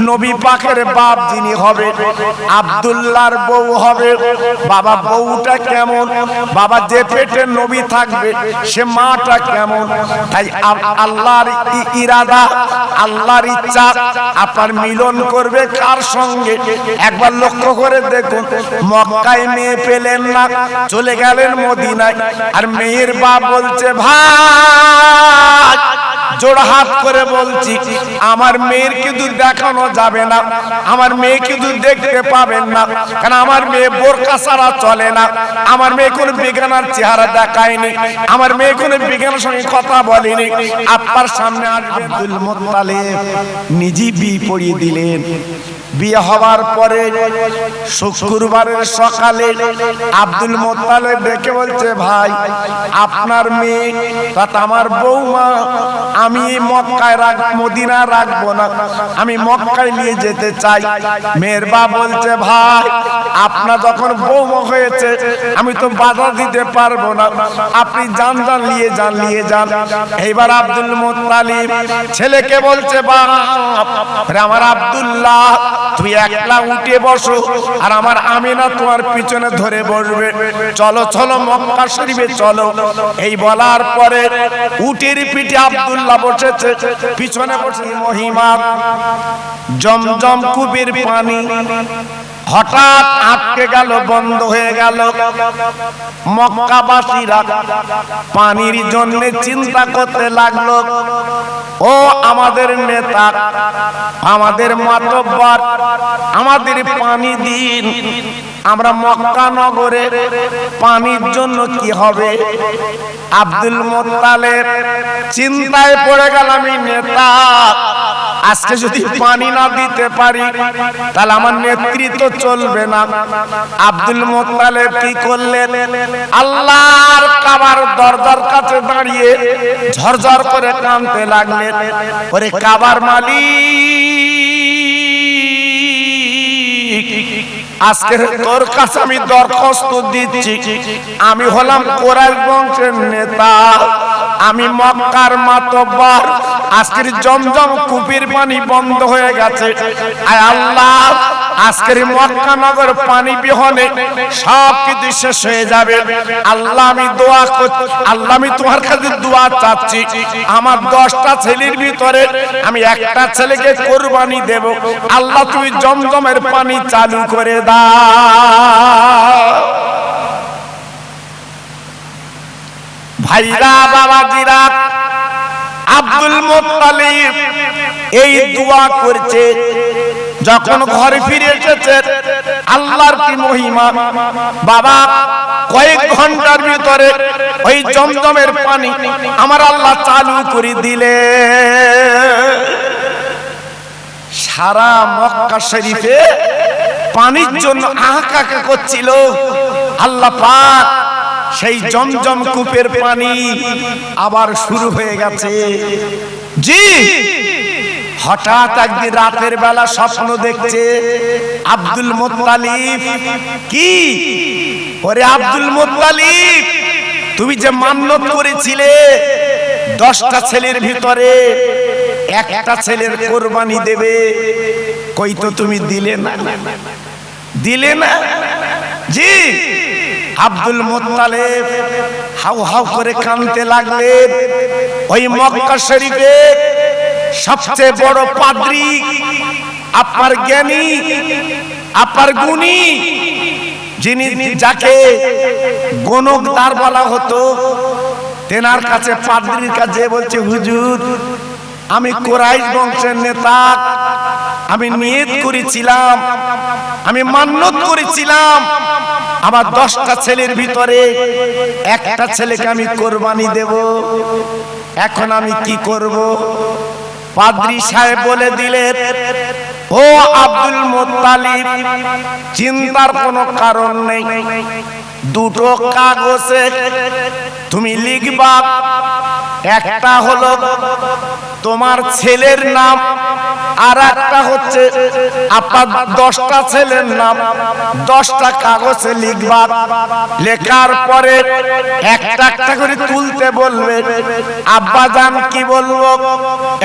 নবী পাকের বাপ যিনি হবে আব্দুল্লাহর বউ হবে। বাবা বউটা কেমন, বাবা যে পেটে নবী থাকবে সে মাটা কেমন। তাই আল্লাহর ইরাদা, আল্লাহর ইচ্ছা আপনার মিলন করবে কার সঙ্গে একবার লক্ষ্য করে দেখুন। মক্কায় মেয়ে পেলেন না, চলে গেলেন মদিনায়। আর মেয়ের বাপ বলছে ভাই জোড়হাত করে বলছি আমার মেয়ের কিন্তু দেখানো যাবে না, আমার মেয়ে কিন্তু দেখতে পাবেন না, কারণ আমার মেয়ে বোরকা ছাড়া চলে না, আমার মেয়ে কোনো বেগানার চেহারা দেখায়নি, আমার মেয়ে কোনো বেগানার সঙ্গে কথা বলেনি। আপনার সামনে আসবে। আব্দুল মুত্তালিব নিজেই বিয়ে পড়িয়ে দিলেন। বিয়ে হওয়ার পরে শুক্রবারের সকালে আব্দুল মুত্তালিব ডেকে বলছে ভাই আপনার মেয়ে তথা আমার বৌমা আমি মক্কায় মদিনা রাখবো না, আমি মক্কায় নিয়ে যেতে চাই। মেয়ের বাপ বলছে ভাই আপনার যখন বৌমা হয়েছে আমি তো বাধা দিতে পারবো না, আপনি যান যান নিয়ে যান নিয়ে যান। এইবার আব্দুল মুত্তালিব ছেলেকে বলছে বাপ আমার আব্দুল্লাহ তুই একলা উঠে বসো আর আমার আমিনা তোমার পিছনে ধরে বসবে, চলো চলো মক্কা শরীফে চলো। এই বলার পরে উটের পিঠে আব্দুল্লাহ বসেছে, পিছনে বসে মহিমা জমজম কূপের পানি হঠাৎ আটকে গেল, বন্ধ হয়ে গেল। মক্কাবাসীরা পানির জন্য চিন্তা করতে লাগলো, ও আমাদের নেতা, আমাদের মাতব্বর, আমাদের পানি দিন, আমরা মক্কা নগরে পানির জন্য কি হবে। আব্দুল মুত্তালিব চিন্তায় পড়ে গেল, আমি নেতা, আজকে যদি পানি না দিতে পারি তাহলে আমার নেতৃত্ব চলবে না। আব্দুল মুত্তালিব কি করলেন, আল্লাহর কাবার দরজার কাছে দাঁড়িয়ে ঝরঝর করে কাঁদতে লাগলেন, ওরে কাবার মালিক আজকে তোর কাছে আমি দরখাস্ত দিচ্ছি, আমি হলাম কুরাইশ বংশের নেতা, আমি মক্কার মাতব্বর, আজকের জমজম কূপের পানি বন্ধ হয়ে গেছে, আয় আল্লাহ আজকের মক্কা নগর পানি বিহনে সব কিছু শেষ হয়ে যাবে। আল্লাহ আমি দোয়া করছি, আল্লাহ আমি তোমার কাছে দোয়া চাচ্ছি, আমার 10টা ছেলের ভিতরে আমি একটা ছেলেকে কুরবানি দেব, আল্লাহ তুমি জমজমের পানি চালু করে দাও। ভাইরা বাবাজিরা আব্দুল মুত্তালিব এই দোয়া করছে। যখন ঘরে ফিরে এসেছে আল্লাহর কি মহিমা, বাবা কয়েক ঘন্টার ভিতরে ওই জমজমের পানি আমার আল্লাহ চালু করে দিলে। সারা মক্কা শরীফে পানির জন্য আহাকাকা করছিল, আল্লাহ পাক সেই জমজম কূপের পানি আবার শুরু হয়ে গেছে। জি হঠাৎ একদিন রাতের বেলা স্বপ্ন দেখছে আব্দুল মুত্তালিব। কি ওরে আব্দুল মুত্তালিব, তুমি যে মান্যত করেছিলে 10টা ছেলের ভিতরে একটা ছেলের কুরবানি দেবে, কই তো তুমি দিলে না, দিলে না। জি আব্দুল মুত্তালিব হাউ হাউ করে কাঁদতে লাগলেন। ওই মক্কা শরীফে সবচেয়ে বড় পাদ্রী, আপনার জ্ঞানী, আপনার গুণী, যিনি যাকে গণকদার বলা হতো, তেনার কাছে পাদ্রীর কাছে বলছে হুজুর আমি কুরাইশ বংশের নেতা, আমি নিয়ত করেছিলাম, আমি মান্যত করেছিলাম আমার 10টা ছেলের ভিতরে একটা ছেলেকে আমি কুরবানি দেব, এখন আমি কি করব। পাদ্রী সাহেব বলে দিলেন, ও আব্দুল মুত্তালিব চিন্তার কোনো কারণ নেই, 2টো কাগজে তুমি লিখবা, একটা হলো তোমার ছেলের নাম আর একটা হচ্ছে আপনার 10টা ছেলের নাম 10টা কাগজে লিখবা, লেখার পরে একটা একটা করে তুলতে বলবে। আব্বাজান কি বলবো,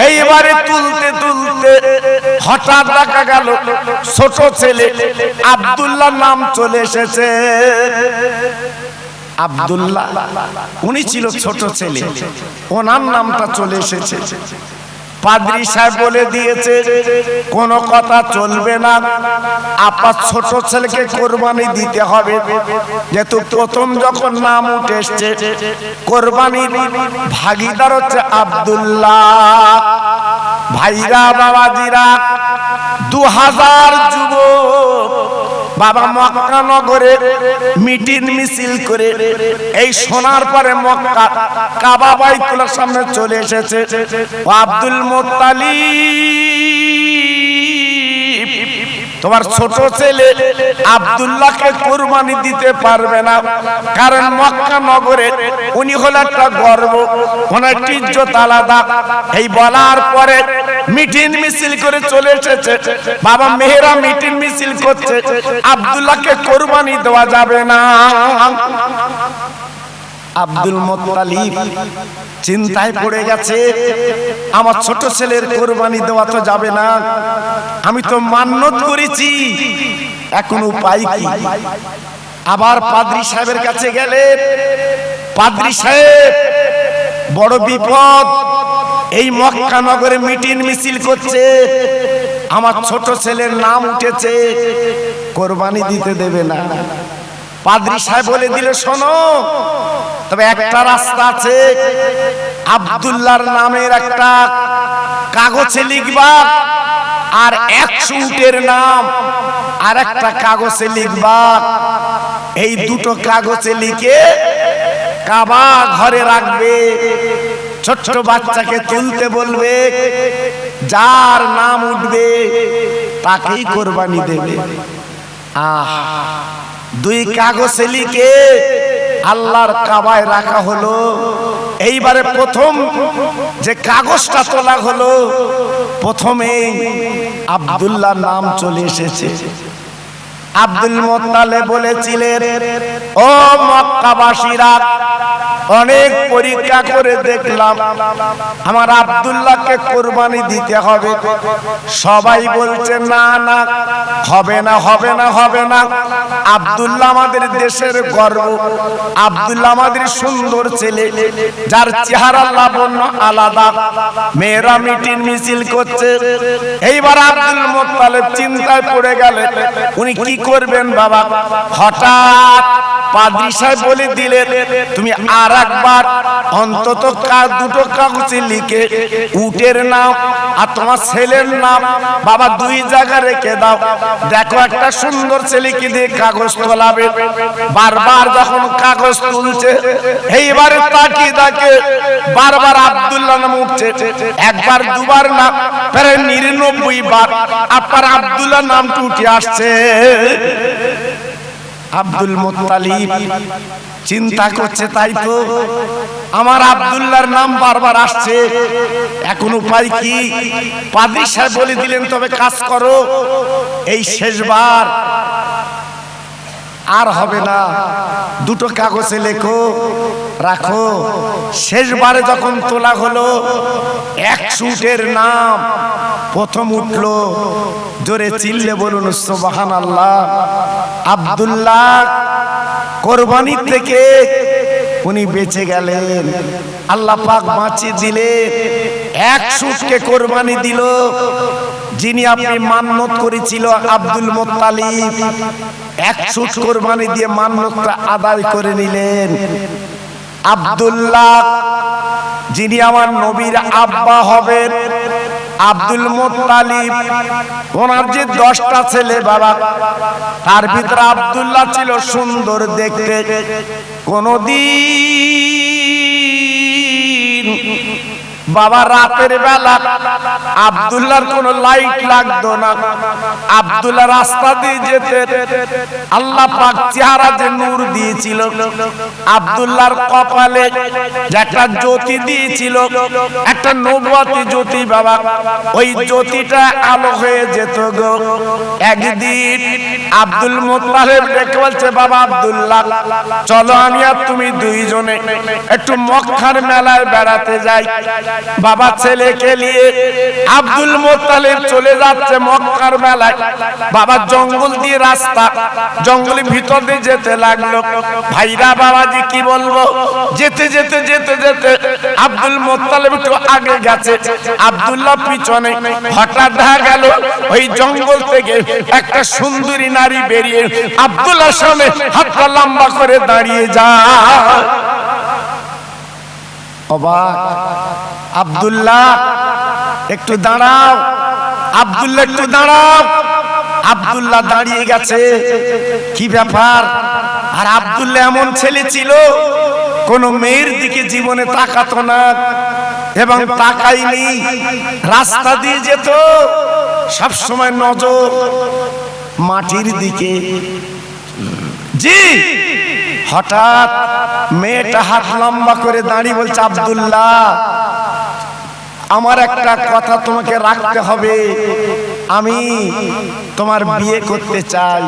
এইবারে তুলতে তুলতে হঠাৎ দেখা গেল ছোট ছেলে আব্দুল্লাহ নাম চলে এসেছে। আব্দুল্লাহ উনি ছিল ছোট ছেলে, ওনার নামটা চলে এসেছে। পাদ্রী সাহেব বলে দিয়েছে কোন কথা চলবে না, আপনার ছোট ছেলেকে কোরবানি দিতে হবে, যেহেতু প্রথম যখন নাম উঠে এসছে কোরবানির ভাগিদার হচ্ছে আব্দুল্লাহ। ভাইরা বাবাজিরা 2000 যুবক বাবা মক্কা নগরে মিটিং মিছিল করে এই সোনার পরে মক্কা কাবা বাইতুল্লাহর সামনে চলে এসেছে। আব্দুল মুত্তালিব তোমার ছোট ছেলে আব্দুল্লাহকে কুরবানি দিতে পারবে না, কারণ মক্কা নগরে উনি হলো একটা গর্ব, ওনার ইজ্জত আলাদা। এই বলার পরে মিটিং মিছিল করে চলে এসেছে। বাবা মেহেরা মিটিং মিছিল করছে, আব্দুল্লাহকে কুরবানি দেওয়া যাবে না। আব্দুল মুত্তালিব চিন্তায় পড়ে গেছে, আমার ছোট ছেলের কুরবানি দেওয়া তো যাবে না, আমি তো মান্নত করেছি, এখন উপায় কি? আবার পাদ্রী সাহেবের কাছে গেলেন। পাদ্রী সাহেব বড় বিপদ, এই মক্কা নগরে মিটিং মিছিল করছে, আমার ছোট ছেলের নাম উঠেছে, কুরবানি দিতে দেবে না। পাদ্রী সাহেব বলে দিলে শোনো, তবে একটা রাস্তা আছে, আব্দুল্লাহর নামের একটা কাগজে লিখবা, আর 100 উটের নাম আর একটা কাগজে লিখবা। এই দুটো কাগজে লিখে কাবা ঘরে রাখবে, ছোট্ট বাচ্চাকে তুলতে বলবে, যার নাম উঠবে তাকেই কুরবানি দেবে। দুই কাগজে লিখে আল্লাহর কাবায় রাখা হলো। এইবারে প্রথম যে কাগজটা তোলা হলো, প্রথমে আব্দুল্লাহর নাম চলে এসেছে। আব্দুল মুত্তালিব বলেছিলেন, ও মক্কাবাসীরা, অনেক পরীক্ষা করে দেখলাম আমার আব্দুল্লাহকে কুরবানি দিতে হবে। সবাই বলছে না না, হবে না হবে না হবে না। আব্দুল্লাহ আমাদের দেশের গর্ব, আব্দুল্লাহ আমাদের সুন্দর ছেলে, যার চেহারা লাবণ্য আলাদা। মেয়েরা মিটিং মিছিল করছে। এইবার আব্দুল মুত্তালিব চিন্তায় পড়ে গেলেন, উনি কি করবেন বাবা। হঠাৎ পাদ্রী সাহেব বলে দিলেন, তুমি আর একবার অন্তত দুটো কাগজে লিখে উটের নাম আর তোমার ছেলের নাম বাবা 2 জায়গা রেখে দাও। দেখো একটা সুন্দর ছেলেকে দিয়ে কাগজ তোলাবে। বারবার যখন কাগজ তুলছে, এইবারে তাকিয়ে দেখে বারবার আব্দুল্লাহ নাম উঠছে, একবার দুবার না, প্রায় 99 বার আপনার আব্দুল্লাহ নামটা উঠে আসছে। আব্দুল মুত্তালিব চিন্তা করছে, তাই তো আমার আব্দুল্লাহর নাম বারবার আসছে, এখন উপায় কি? পাদ্রী সাহেব বলে দিলেন, তবে কাজ করো, এই শেষবার আর হবে না, দুটো কাগজে লেখো রাখো। শেষবারে যখন তোলা হলো, 100 উটের নাম প্রথম উঠলো। জোরে চিল্লে বলুন সুবহানাল্লাহ। আব্দুল্লাহ কুরবানি থেকে উনি বেঁচে গেলেন, আল্লাহ পাক বাঁচিয়ে দিলেন। 100 উটকে কুরবানি দিল। যিনি আপনি মান্নত করেছিল আব্দুল মুত্তালিব, 100 উট কুরবানি দিয়ে মান্নতটা আদায় করে নিলেন। আব্দুল্লাহ যিনি আমার নবীর আব্বা হবেন, আব্দুল মুত্তালিব, ওনার যে 10টা ছেলে বাবা, তার ভিতরে আব্দুল্লাহ ছিল সুন্দর দেখতে। কোনদিন বাবা রাতের বেলা আব্দুল্লাহর কোনো লাইট লাগতো না, আব্দুল্লাহ রাস্তা দিয়ে যেতে আল্লাহ পাক চেহারা যে নূর দিয়েছিল, আব্দুল্লাহর কপালে একটা জ্যোতি দিয়েছিল, একটা নবুয়তি জ্যোতি বাবা, ওই জ্যোতিটা আলো হয়ে যেত গো। একদিন আব্দুল মুত্তালিব ডেকে বলছে, বাবা আব্দুল্লাহ চলো আমি আর তুমি দুইজনে একটু মক্কার মেলায় বেড়াতে যাই। বাবা ছেলেকে নিয়ে আব্দুল মুত্তালিব চলে যাচ্ছে মক্কার মেলায়। বাবা জঙ্গল দিয়ে রাস্তা, জঙ্গলের ভিতর দিয়ে যেতে লাগলো। ভাইরা বাবাজি কি বলবো, যেতে যেতে যেতে যেতে আব্দুল মুত্তালিব একটু আগে গেছে, আব্দুল্লাহ পিছনে। হঠাৎ দেখা গেল ওই জঙ্গল থেকে একটা সুন্দরী নারী বেরিয়ে আব্দুল্লাহর সামনে হাতটা লম্বা করে দাঁড়িয়ে যায়। অবাক, আব্দুল্লাহ একটু দাঁড়াও, আব্দুল্লাহ একটু দাঁড়াও। আব্দুল্লাহ দাঁড়িয়ে গেছে, কি ব্যাপার? আর আব্দুল্লাহ এমন ছেলে ছিল, কোন মেয়ের দিকে জীবনে তাকাতো না এবং তাকাইনি। রাস্তা দিয়ে যেত, সব সময় নজর মাটির দিকে। জি, হঠাৎ মেয়েটা হাত লম্বা করে দাঁড়িয়ে বলছে, আব্দুল্লাহ আমার একটা কথা তোমাকে রাখতে হবে, আমি তোমার বিয়ে করতে চাই।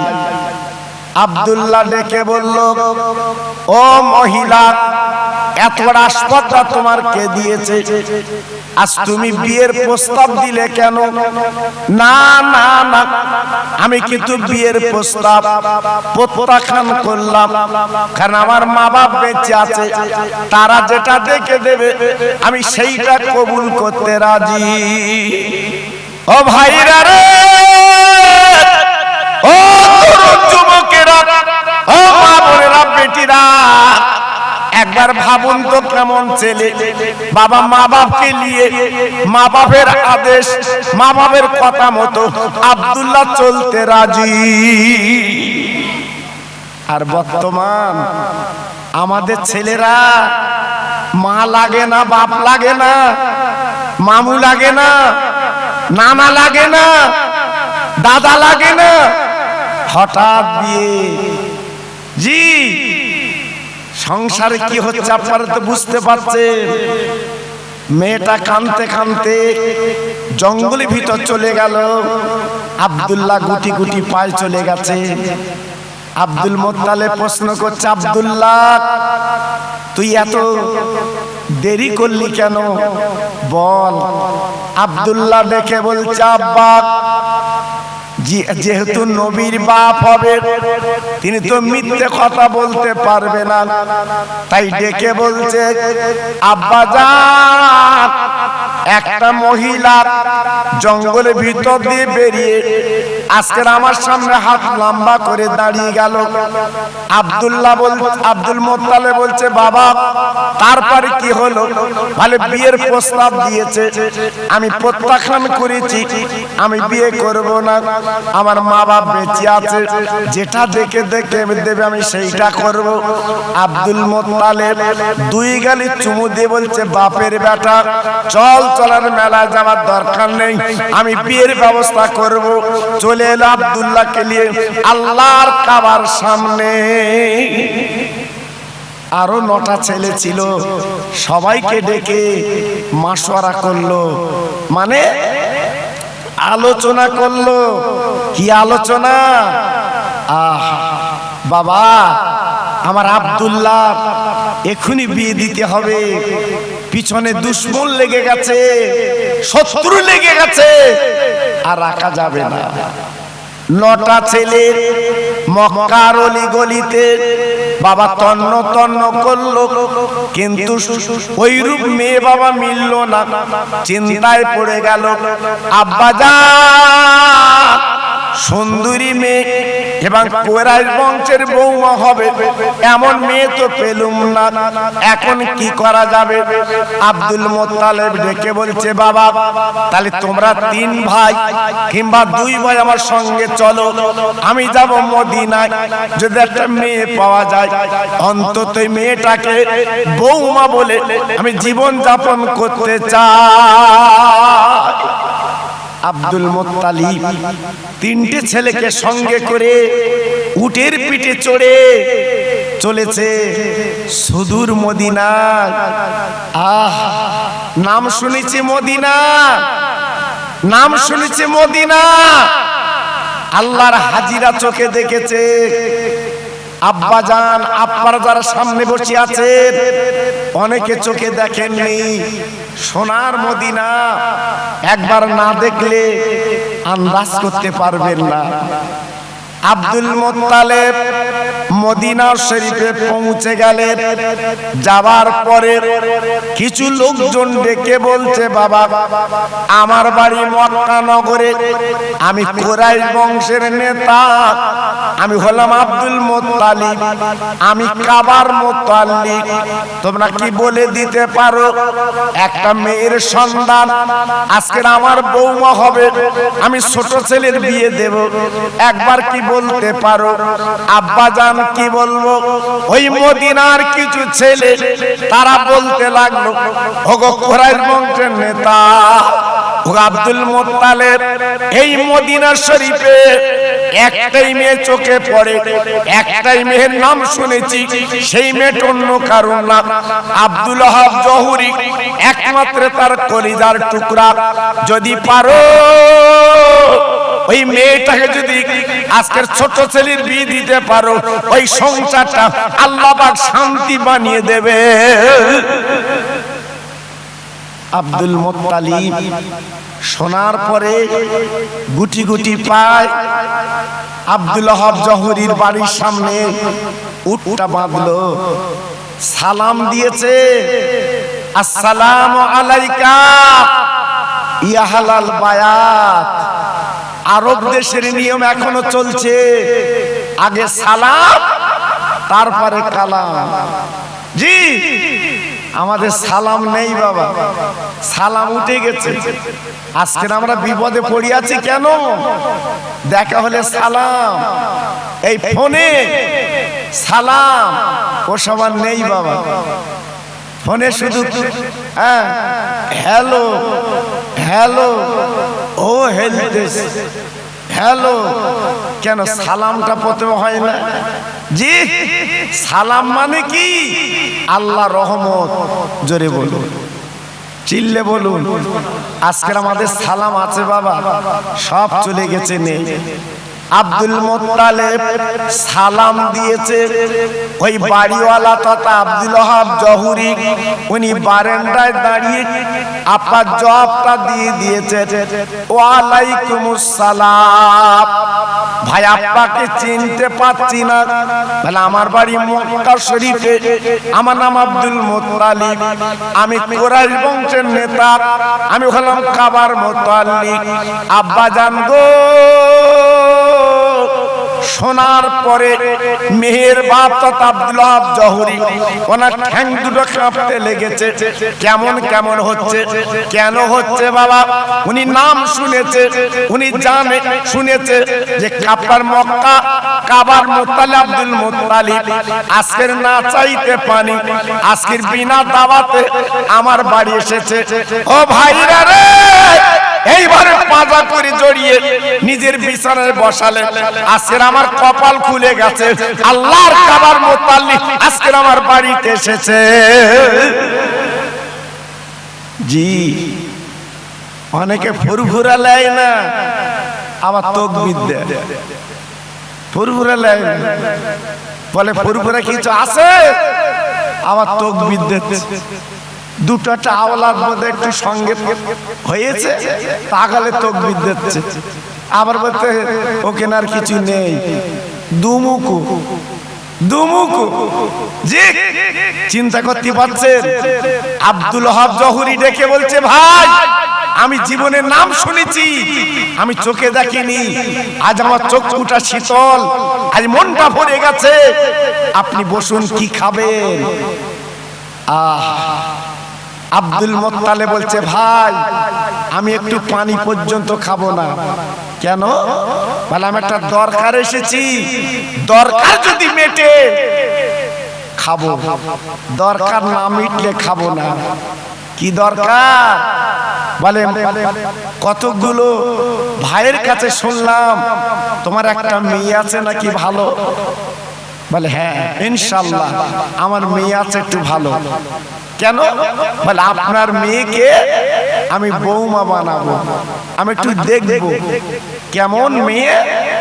আব্দুল্লাহ ডেকে বলল, ও মহিলা, এত বড় আসপদটা তোমার কে দিয়েছে? আজ তুমি বিয়ের প্রস্তাব দিলে কেন? না না না, আমি কিন্তু বিয়ের প্রস্তাব প্রত্যাখ্যান করলাম, কারণ আমার মা বাপ বেঁচে আছে, তারা যেটা দেখে দেবে আমি সেইটা কবুল করতে রাজি। ও ভাইরা রে, ও যুবকেরা, ও মা বোনেরা, বেটিরা, একবার ভাবুন তো কেমন ছেলে। বাবা মা বাপকে নিয়ে, মা বাপের আদেশ, মা বাপের কথা মতো আব্দুল্লাহ চলতে রাজি। আর বর্তমান আমাদের ছেলেরা মা লাগে না, বাপ লাগে না, মামু লাগে না, নানা লাগে না, দাদা লাগে না, হঠাৎ বিয়ে। জি, সংসারে কি হচ্ছে আপনারা তো বুঝতে পারছেন। মেয়েটা কাঁদতে কাঁদতে জঙ্গলের ভিতর চলে গেল, আব্দুল্লাহ গুটি গুটি পায়ে চলে গেছে। আব্দুল মুত্তালিব প্রশ্ন করছে, আব্দুল্লাহ তুই এত দেরি করলি কেন, বল। আব্দুল্লাহ দেখে বলছে, আব্বা যেহেতু নবীর বাপ হবে, তিনি তো মিথ্যে কথা বলতে পারবে না, তাই ডেকে বলছে, আব্বা জান, একটা মহিলা জঙ্গলের ভিতর দিয়ে বেরিয়ে আজকের আমার সামনে হাত লম্বা করে দাঁড়িয়ে গেল। আব্দুল মুত্তালিব বলছে, বাবা তারপরে কি হলো? বলে বিয়ের প্রস্তাব দিয়েছে, আমি প্রত্যাখ্যান করেছি, আমি বিয়ে করব না, আমার মা বাপ বেঁচে আছে, যেটা দেখে দেখে দেবে আমি সেইটা করব। আব্দুল মুত্তালিব দুই গালি চুমু দিয়ে বলছে, বাপের বেটা চল, চলার মেলায় যাওয়ার দরকার নেই, আমি বিয়ের ব্যবস্থা করব। চলে এলো আব্দুল্লাহকে নিয়ে আল্লাহর কাবার সামনে। আরো 9টা ছেলে ছিল, সবাইকে ডেকে মাশওয়ারা করলো, মানে আলোচনা করলো। কি আলোচনা? বাবা আমার আব্দুল্লাহ এখনই বিয়ে দিতে হবে, পিছনে দুশ্মন লেগে গেছে, শত্রু লেগে গেছে, আর রাখা যাবে না। 9টা ছেলে মক্কার অলি গলিতে বাবা তন্ন তন্ন করলো, কিন্তু ওইরূপ মেয়ে বাবা মিলল না। চিন্তায় পড়ে গেল, আব্বাজান সুন্দরী মেয়ে এবং কুরাইশ বংশের বৌমা হবে, এমন মেয়ে তো পেলুম না, এখন কি করা যাবে? আব্দুল মুত্তালিব ডেকে বলছে, বাবা তাহলে তোমরা 3 ভাই কিংবা 2 ভাই আমার সঙ্গে চলো, আমি যাব মদিনায়, যদি একটা মেয়ে পাওয়া যায় অন্তত মেয়েটাকে বৌমা বলে আমি জীবন যাপন করতে চাই। আব্দুল মুত্তালিব 3টে ছেলেকে সঙ্গে করে উটের পিঠে চড়ে চলেছে সুদূর মদিনা। নাম শুনেছি মদিনা, নাম শুনেছি মদিনা। আল্লাহর হাজিরা চোখে দেখেছে। আব্বা জান আপনারা যারা সামনে বসে আছেন অনেকে চোখে দেখেননি সোনার মদিনা, একবার না দেখলে আন্দাজ করতে পারবেন না। আব্দুল মুত্তালিব মদিনা শরীফে পৌঁছে গেলেন। যাবার পরে কিছু লোকজন ডেকে বলছে, বাবা আমার বাড়ি মক্কা নগরে, আমি কুরাইশ বংশের নেতা, আমি হলাম আব্দুল মুত্তালিব, আমি কাবার মুত্তালিব, তোমরা কি বলে দিতে পারো একটা মেয়ের সন্ধান আজকের আমার বৌমা হবে, আমি ছোট ছেলের বিয়ে দেব, একবার কি বলতে পারো? আব্বা জান কি বলবো? ওই মদিনার কিছু ছেলে তারা বলতে লাগলো, ওগো কুরাইশ বংশের নেতা, ওগো আব্দুল মুত্তালিব, এই মদিনা শরীফে একটাই মেয়ে চোখে পড়ে, একটাই মেয়ের নাম শুনেছি, সেই মেয়েটা অন্য কারণ না, আব্দুল ওয়াহাব জহুরি, একমাত্র তার কলিজার টুকরা। যদি পারো ওই মেয়েটাকে যদি আজকের ছোট ছেলের বিয়ে দিতে পারো, ওই সংসারটা আল্লাহ পাক শান্তি বানিয়ে দেবে। আব্দুল মুত্তালিব শোনার পরে গুটি গুটি পায় আব্দুল ওয়াহাব জহুরির বাড়ির সামনে উটটা বাঁধলো, সালাম দিয়েছে, আসসালামু আলাইকা ইয়া হালাল বায়াত। আরব দেশের নিয়ম এখনো চলছে, আগে সালাম তারপরে কালাম। জি আমাদের সালাম নেই বাবা, সালাম উঠে গেছে। আজকে আমরা বিপদে পড়ে আছি কেন? দেখা হলে সালাম, এই ফোনে সালাম ওসব আর নেই বাবা। ফোনে শুধু হ্যাঁ হ্যালো হ্যালো, ও হেলতেস হ্যালো, কেন সালামটা প্রথমে হয় না? জি সালাম মানে কি? আল্লাহ রহমত, জোরে বলুন, চিল্লে বলুন। আজকে আমাদের সালাম আছে বাবা, সব চলে গেছে নেই। আব্দুল মুত্তালিব সালাম দিয়েছে, ওই বাড়িওয়ালা তথা আব্দুল ওয়াহাব জহুরি উনি বারান্দায় দাঁড়িয়ে আপনার জবাবটা দিয়ে দিয়েছে, ওয়ালাইকুমুস সালাম। ভাই আপনাকে চিনতে পারছি না, বলে আমার বাড়ি মক্কা শরীফে, আমার নাম আব্দুল মুত্তালিব, আমি কুরাইশ বংশের নেতা, আমি হলাম কাবার মুত্তালিব। আব্বা জান গো, শোনার পরে মেহের বাপ তথা আব্দুল ওয়াহাব জহুরি ওনার ঠ্যাং দুটো কাঁপতে লেগেছে। কেমন কেমন হচ্ছে, কেন হচ্ছে বাবা? উনি নাম শুনেছে, উনি জানে শুনেছে যে কাবার মক্কা, কাবার মুত্তালিব আব্দুল মুত্তালিব। আজকের না চাইতে পানি, আজকের বিনা দাওয়াতে আমার বাড়ি এসেছে। ও ভাইরা রে, এইবারে পাজা করে জড়িয়ে নিজের বিছানায় বসালে, আজকের আমার কপাল খুলে গেছে, আল্লাহর কাবার মুত্তালিব আজকের আমার বাড়িতে এসেছে। জি অনেকে ফুরফুরা লেয় না, আবার তাকবীর দেয়, ফুরফুরা লেয় না, বলে ফুরফুরা কিছু আছে, আবার তাকবীর দিচ্ছে। দুটো আওলাদ মধ্যে একটু সঙ্গে হয়েছে, তাকালে তাকবীর দিচ্ছে, আবার বলতে ওকে আর কিছু নেই, দুমুকু দুমুকু। জি চিন্তা করতে পারছেন? আব্দুল ওয়াহাব জহুরি ডেকে বলছে, ভাই আমি জীবনে নাম শুনেছি, আমি চোখে দেখিনি। আজ আমার চক্ষুটা শীতল, আজ মনটা ভরে গেছে। আপনি বসুন, কি খাবেন? আব্দুল মুত্তালিব বলছে, ভাই আমি একটু পানি পর্যন্ত খাবো না। কেন? বলে আমি একটা দরকার এসেছি, দরকার যদি মেটে খাবো, দরকার না মিটলে খাবো না। কি দরকার? বলে কতগুলো ভাইয়ের কাছে শুনলাম তোমার একটা মেয়ে আছে নাকি ভালো। বলে হ্যাঁ ইনশাআল্লাহ আমার মেয়ে আছে একটু ভালো। কেন? বলে আপনার মেয়েকে আমি বৌমা বানাবো, আমি একটু দেখবো কেমন মেয়ে,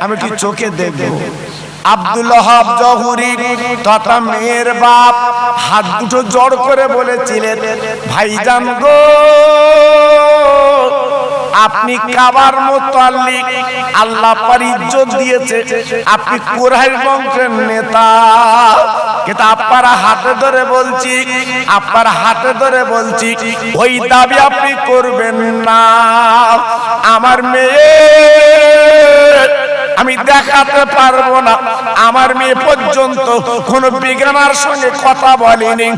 আমি একটু চোখে দেখবো। আব্দুল ওয়াহাব জহুরী তথা মেয়ের বাপ হাত দুটো জড় করে বলেছিলেন, ভাইজান গো, আপনি কাবার মুতাল্লিক, আল্লাহ পার ইজ্জত দিয়েছে, আপনি কুরাইশ বংশের নেতা, কিন্তু আপনার হাতে ধরে বলছি, আপনার হাতে ধরে বলছি ওই দাবি আপনি করবেন না। আমার মেয়ে আমি দেখাতে পারবো না, আমার মেয়ে পর্যন্ত কোন বেগানার সঙ্গে কথা বলেনি,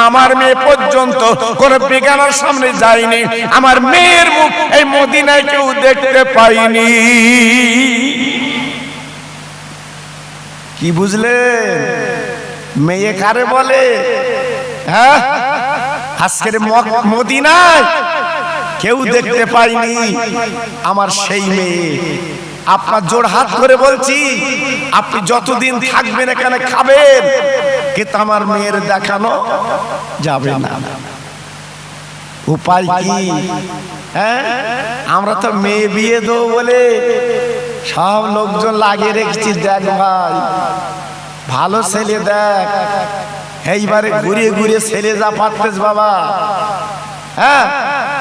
আমার মেয়ে পর্যন্ত কোন বেগানার সামনে যায়নি, আমার মেয়ের মুখ এই মদিনায় কেউ দেখতে পাইনি। কি বুঝলে? মেয়ে কারে বলে? হ্যাঁ, আজকের মদিনায় কেউ দেখতে পাইনি আমার সেই মেয়ে। আপনার জোড় হাত করে বলছি, আপনি যতদিন থাকবেন এখানে খাবেন, কিন্তু আমার মেয়ের দেখানো যাবে না। উপায় কি? হ্যাঁ, আমরা তো মেয়ে বিয়ে দেবো বলে সব লোকজন লাগিয়ে রেখেছি। দেখ ভাই, ভালো ছেলে দেখ, এইবারে ঘুরিয়ে ঘুরিয়ে ছেলে যা পারতেছ বাবা। হ্যাঁ,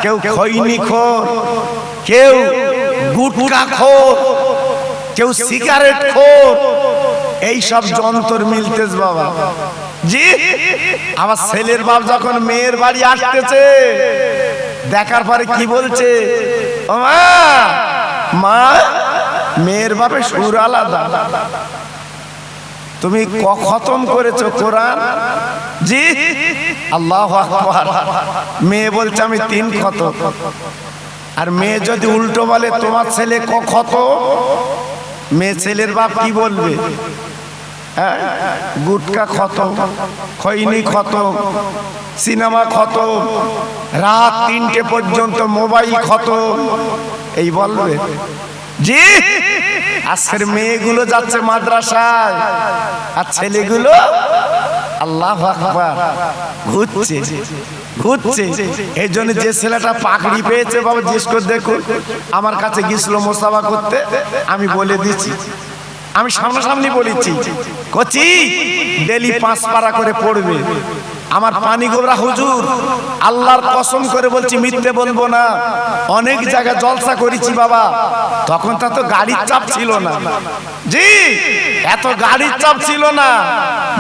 কেউ খৈনি খোর, কেউ গুটকা খোর, কেউ সিগারেট খোর, এই সব যন্ত্র মিলতেছ বাবা। জি, আমার ছেলের বাপ যখন মেয়ের বাড়ি আসতেছে, দেখার পরে কি বলছে, ও মা, মেয়ের বাপে সুর আলাদা, তুমি খতম করেছো কোরআন? জি, আল্লাহু আকবার। মেয়ে বলছে আমি 3 খতম। আর মেয়ে যদি উল্টো বলে তোমার ছেলে খতম, মেয়ে ছেলের বাপ কি বলবে? হ্যাঁ, গুটকা খতম, খৈনি খতম, সিনেমা খতম, রাত 3টে পর্যন্ত মোবাইল খতম, এই বলবে। জি, আজকের মেয়েগুলো যাচ্ছে মাদ্রাসায়, আর ছেলেগুলো আল্লাহু আকবার ঘুরছে ঘুরছে। এই জন্য যে ছেলেটা পাকড়ি পেয়েছে বাবা, জিজ্ঞেস করে দেখুন, আমার কাছে গিয়েছিল মোসাফা করতে, আমি বলে দিচ্ছি, আমি সামনাসামনি বলেছি, কচি ডেলি 5 পারা করে পড়বে। আমার পানি গোবরা হুজুর, আল্লাহর কসম করে বলছি, মিথ্যে বলবো না, অনেক জায়গায় জলসা করেছি বাবা, তখন তো গাড়ির চাপ ছিল না। জি, এত গাড়ির চাপ ছিল না।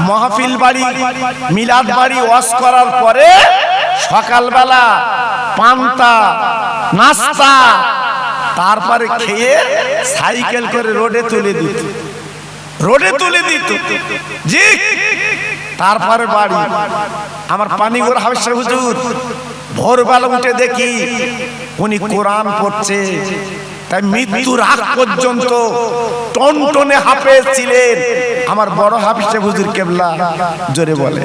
মাহফিল বাড়ি, মিলাদ বাড়ি ওয়াজ করার পরে সকালবেলা পান্তা নাস্তা, তারপরে খেয়ে সাইকেল করে রোডে তুলে দিত, রোডে তুলে দিত। জি, তারপরে বাড়ি। আমার পানিগড় হাফেজ হুজুর ভোরবেলা উঠে দেখি উনি কোরআন পড়ছে, তাই মৃত্যুর আগ পর্যন্ত টনটনে হাফেজ ছিলেন। আমার বড় হাফেজ হুজুর কেবলা জোরে বলে।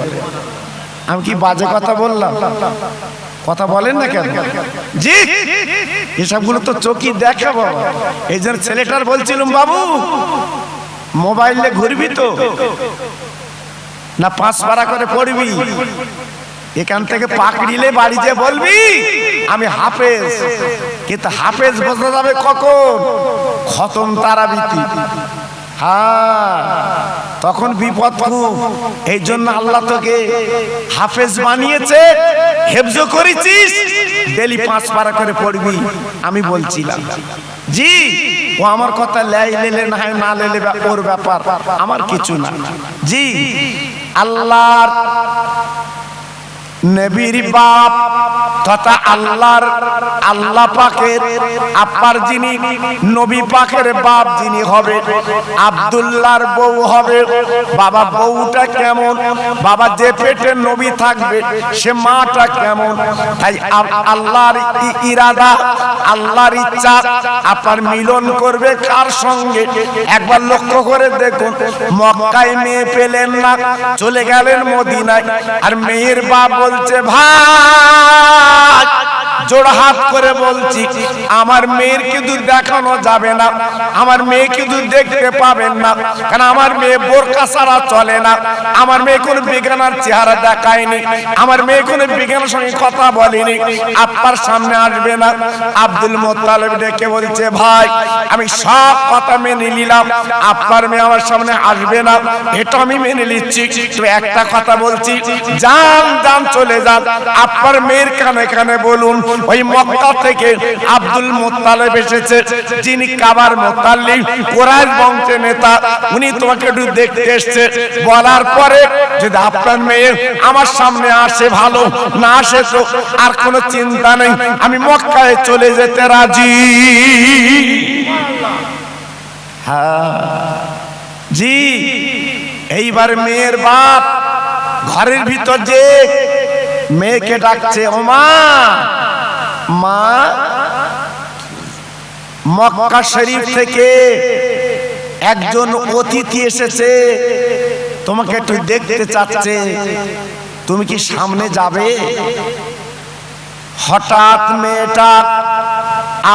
আমি কি বাজে কথা বললাম? কথা বলেন না কেন? জি, এসবগুলো তো চোখে দেখাবো। এই জন্য ছেলেটার বলছিলাম, বাবু মোবাইলে ঘুরবি তো না 5 পারা করে পড়বি? এখান থেকে পাকড়িলে বাড়ি যে বলবি আমি হাফেজ, কিন্তু হাফেজ বোঝা যাবে কখন? খতম তারাবিতে। হ্যাঁ, তখন বিপদ খুব। এই জন্য আল্লাহ তোকে হাফেজ বানিয়েছে, হেফজ করেছিস, ডেলি 5 পারা করে পড়বি। আমি বলছিলাম, জি, ও আমার কথা লেলে না হয় না লেলে ওর ব্যাপার, আমার কিছু না। জি, আল্লাহর নবীর বাপ তথা আল্লাহ পাকের আব্বার যিনি নবী পাকের বাপ যিনি হবে আব্দুল্লাহর বউ হবে। বাবা বউটা কেমন, বাবা যে পেটে নবী থাকবে সে মাটা কেমন। তাই আল্লাহর ইরাদা, আল্লাহর ইচ্ছা আপনার মিলন করবে কার সঙ্গে? একবার লক্ষ্য করে দেখুন, মক্কায় মেয়ে পেলেন না, চলে গেলেন মদিনায়। আর মেয়ের বাপ বলছে, ভাই জোড়হাত করে বলছি, আমার মেয়ের কিন্তু দেখানো যাবে না, আমার মেয়ে কিন্তু দেখতে পাবেন না, কারণ আমার মেয়ে বোরকা ছাড়া চলে না, আমার মেয়ে কোনো বেগানার চেহারা দেখায়নি, আমার মেয়ে কোনো বেগানার সঙ্গে কথা বলেনি, আপনার সামনে আসবে না। আব্দুল মুত্তালিব ডেকে বলছে, ভাই আমি সব কথা মেনে নিলাম, আপনার মেয়ে আমার সামনে আসবে না, এটা আমি মেনে নিচ্ছি, তো একটা কথা বলছি, যান যান চলে যান, আপনার মেয়ের কানে কানে বলুন ওই মক্কা থেকে আব্দুল মুত্তালিব এসেছে, যিনি কাবার মুতাল্লিব, কুরাইশ বংশের নেতা, উনি তোমাকে একটু দেখতে এসেছে। বলার পরে যদি আপনার মেয়ে আমার সামনে আসে ভালো, না আসে তো আর কোনো চিন্তা নেই, আমি মক্কায় চলে যেতে রাজি। হ্যাঁ জি। এইবার মেয়ের বাপ ঘরের ভিতর যে মেয়েকে ডাকছে, ও মা, মা মক্কা শরীফ থেকে একজন অতিথি এসেছে, তোমাকে একটু দেখতে চাচ্ছে, তুমি কি সামনে যাবে? হঠাৎ মেয়েটা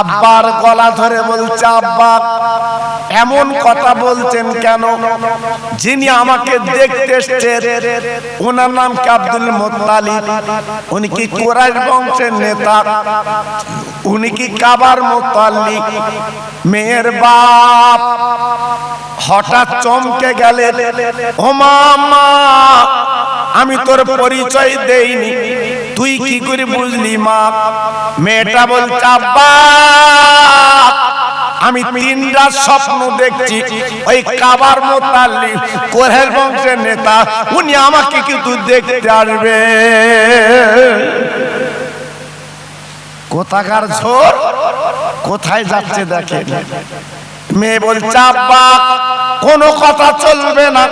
আব্বার গলা ধরে বলছে, আব্বা এমন কথা বলছেন কেন? যিনি আমাকে দেখতে এসেছেন ওনার নাম কি আব্দুল মুত্তালিব? উনি কি কুরাইশ বংশের নেতা? উনি কি কাবার মুতাল্লিক? মেয়ের বাপ হঠাৎ চমকে গেলেন, ও মা, আমি তোর পরিচয় দেইনি, তুই কি করে বুঝলি মা? মেয়েটা বলছে, আব্বা আমি 3 রাত স্বপ্ন দেখছি, ওই কাবার মুতাল্লিব কুরাইশ বংশের নেতা, উনি আমাকে কিন্তু দেখতে আসবে। কোথাকার ঝোর, কোথায় যাচ্ছে দেখেন। মেয়ে বলছে, আব্বা কোনো কথা চলবে না,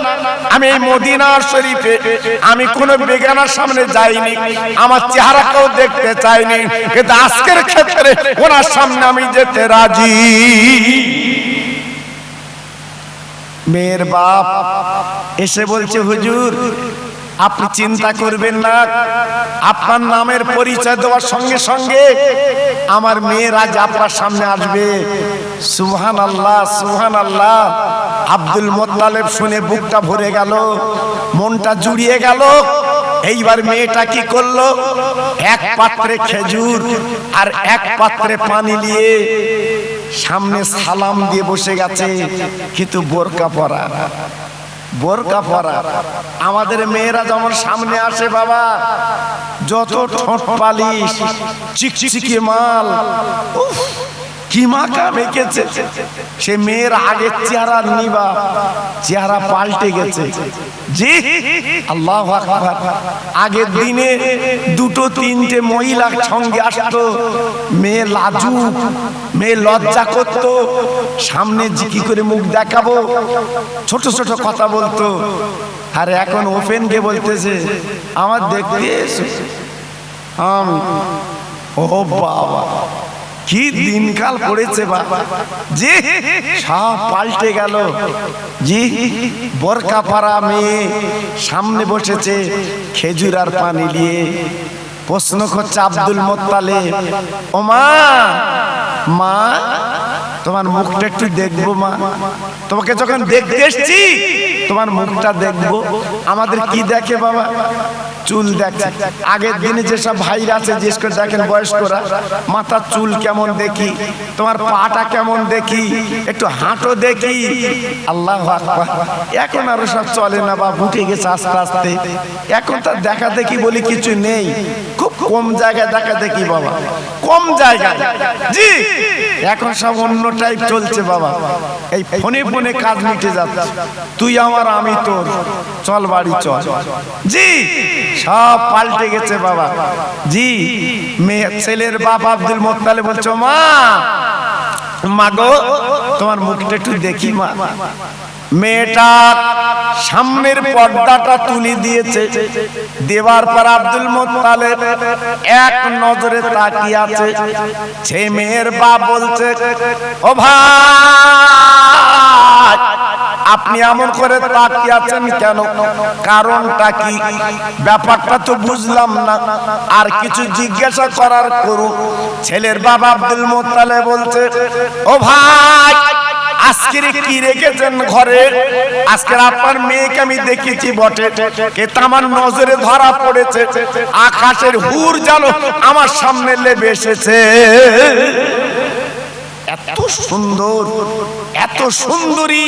আমি এই মদিনা শরীফে আমি কোনো বেগানার সামনে যাইনি, আমার চেহারাকেও দেখতে চাইনি, কিন্তু আজকের ক্ষেত্রে ওনার সামনে আমি যেতে রাজি। মেয়ের বাপ এসে বলছে, হুজুর আপনি চিন্তা করবেন না, আপনার নামের পরিচয় দেওয়ার সঙ্গে সঙ্গে আমার মেয়ের আজ আপনার সামনে আসবে। সুবহানাল্লাহ, সুবহানাল্লাহ। আব্দুল মুত্তালিব শুনে বুকটা ভরে গেল, মনটা জুড়িয়ে গেল। এইবার মেয়েটা কি করলো? এক পাত্রে খেজুর আর এক পাত্রে পানি নিয়ে সামনে সালাম দিয়ে বসে গেছে, কিন্তু বোরকা পরা, বোরকা পরা। আমাদের মেয়েরা যেমন সামনে আসে বাবা, যত ঠোঁট পালিশ, চিকচিকে মাল, কি মাখা মেখেছে, সে মেয়ের আগের চেহারা নিবা, চেহারা পাল্টে গেছে। জি আল্লাহু আকবার। আগের দিনে 2-3টে মহিলা সঙ্গে আসতো, মেয়ে লাজুক, মেয়ে লজ্জা করতো, সামনে কি করে মুখ দেখাবো, ছোট ছোট কথা বলতো। আর এখন ওপেন কে বলতেছে, আমার দেখতে এসো। ও বাবা, কি দিনকাল পড়েছে বাবা, জি সব পাল্টে গেল। জি বোরকা পরা মেয়ে সামনে বসেছে খেজুর আর পানি দিয়ে। প্রশ্ন করছে আব্দুল মুত্তালিব, ও মা, মা তোমার মুখটা একটু দেখবো মা, তোমাকে যখন দেখতে এসছি তোমার মুখটা দেখবো। আমাদের কি দেখে বাবা? চুল দেখে। আগের দিনে যেসব ভাইরা আছে জিজ্ঞেস করে দেখেন বয়স্করা, মাথার চুল কেমন দেখি, তোমার পাটা কেমন দেখি, একটু হাঁটো দেখি। আল্লাহু আকবার। এখন আর সব চলে না বা উঠে গেছে আস্তে আস্তে। এখন তার দেখা দেখি বলি কিছু নেই, খুব কম জায়গায় দেখা দেখি বাবা, কম জায়গায়। জি এখন সব অন্য টাইপ চলছে বাবা, এই ফোনে ফোনে কাজ মিটে যাচ্ছে, তুই আমার আমি তোর, চল বাড়ি চল। জি সব পাল্টে গেছে বাবা। জি মেয়ে ছেলের বাপ আব্দুল মোত্তালেব বলছো, মা মা গো তোমার মুখটা একটু দেখি মা। মেয়েটা সামনের পর্দাটা তুলে দিয়েছে, দেওয়ার পর আব্দুল মোত্তালেব এক নজরে তাকিয়ে আছে। সে মেয়ের বাপ বলছে, ও ভাই আপনি এমন করে তাকিয়ে আছেন কেন, কারণটা কি, ব্যাপারটা তো বুঝলাম না, আর কিছু জিজ্ঞাসা করার করুন। ছেলের বাবা আব্দুল মোত্তালেব বলছে, ও ভাই আজকের কি রেখেছেন ঘরে? আজকের আপনার মেয়েকে আমি দেখেছি বটে, কিন্তু আমার নজরে ধরা পড়েছে আকাশের হুর যেন আমার সামনে লেবে এসেছে। এত সুন্দর, এত সুন্দরী,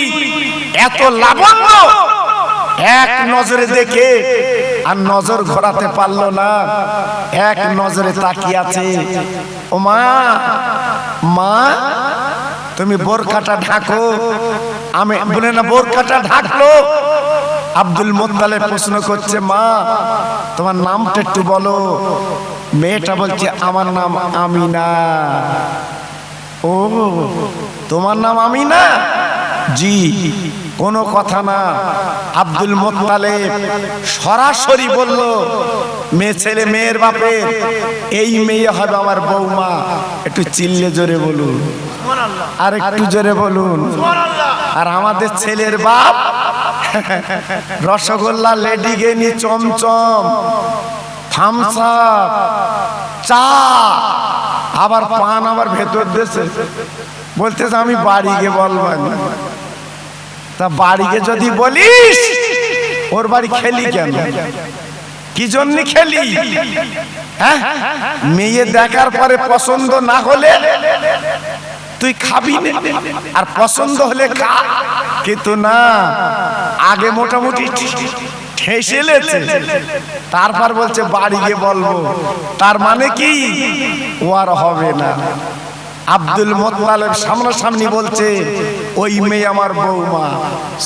এত লাবণ্য, এক নজরে দেখে আর নজর ঘোরাতে পারলো না, এক নজরে তাকিয়ে আছে। ও মা, মা তুমি বোরকাটা ঢাকো। আমি বলে না বোরকাটা ঢাকলো। আব্দুল মোত্তালেব প্রশ্ন করছে, মা তোমার নামটা একটু বলো। মেয়েটা বলছে, আমার নাম আমিনা। ও তোমার নাম আমিনা? জি। কোনো কথা না। আব্দুল মোত্তালেব সরাসরি বলল, মেয়ে ছেলে মেয়ের বাপের, এই মেয়ে হবে আমার বৌমা। একটু চিল্লে জোরে বলুন, আর একটু জোরে বলুন। আর আমাদের ছেলের বাপ রসগোল্লা, লেডিকেনি, চমচম, থামস আপ, চা, আবার পান আবার ভেতর দেশে বলতেছে আমি বাড়ি গিয়ে বলবো। তা বাড়ি গিয়ে যদি বলিস, ওর বাড়ি খেলি কেন, কি জন্য খেলি? হ্যাঁ, মেয়ে দেখার পরে পছন্দ না হলে তুই খাবি না, আর পছন্দ হলে খা। কিন্তু না, আগে মোটামুটি ঠেসেলেছে, তারপর বলছে বাড়ি গিয়ে বলবো। তার মানে কি, ও আর হবে না। আব্দুল মোত্তালেব সামনাসামনি বলছে, ওই মেয়ে আমার বৌমা।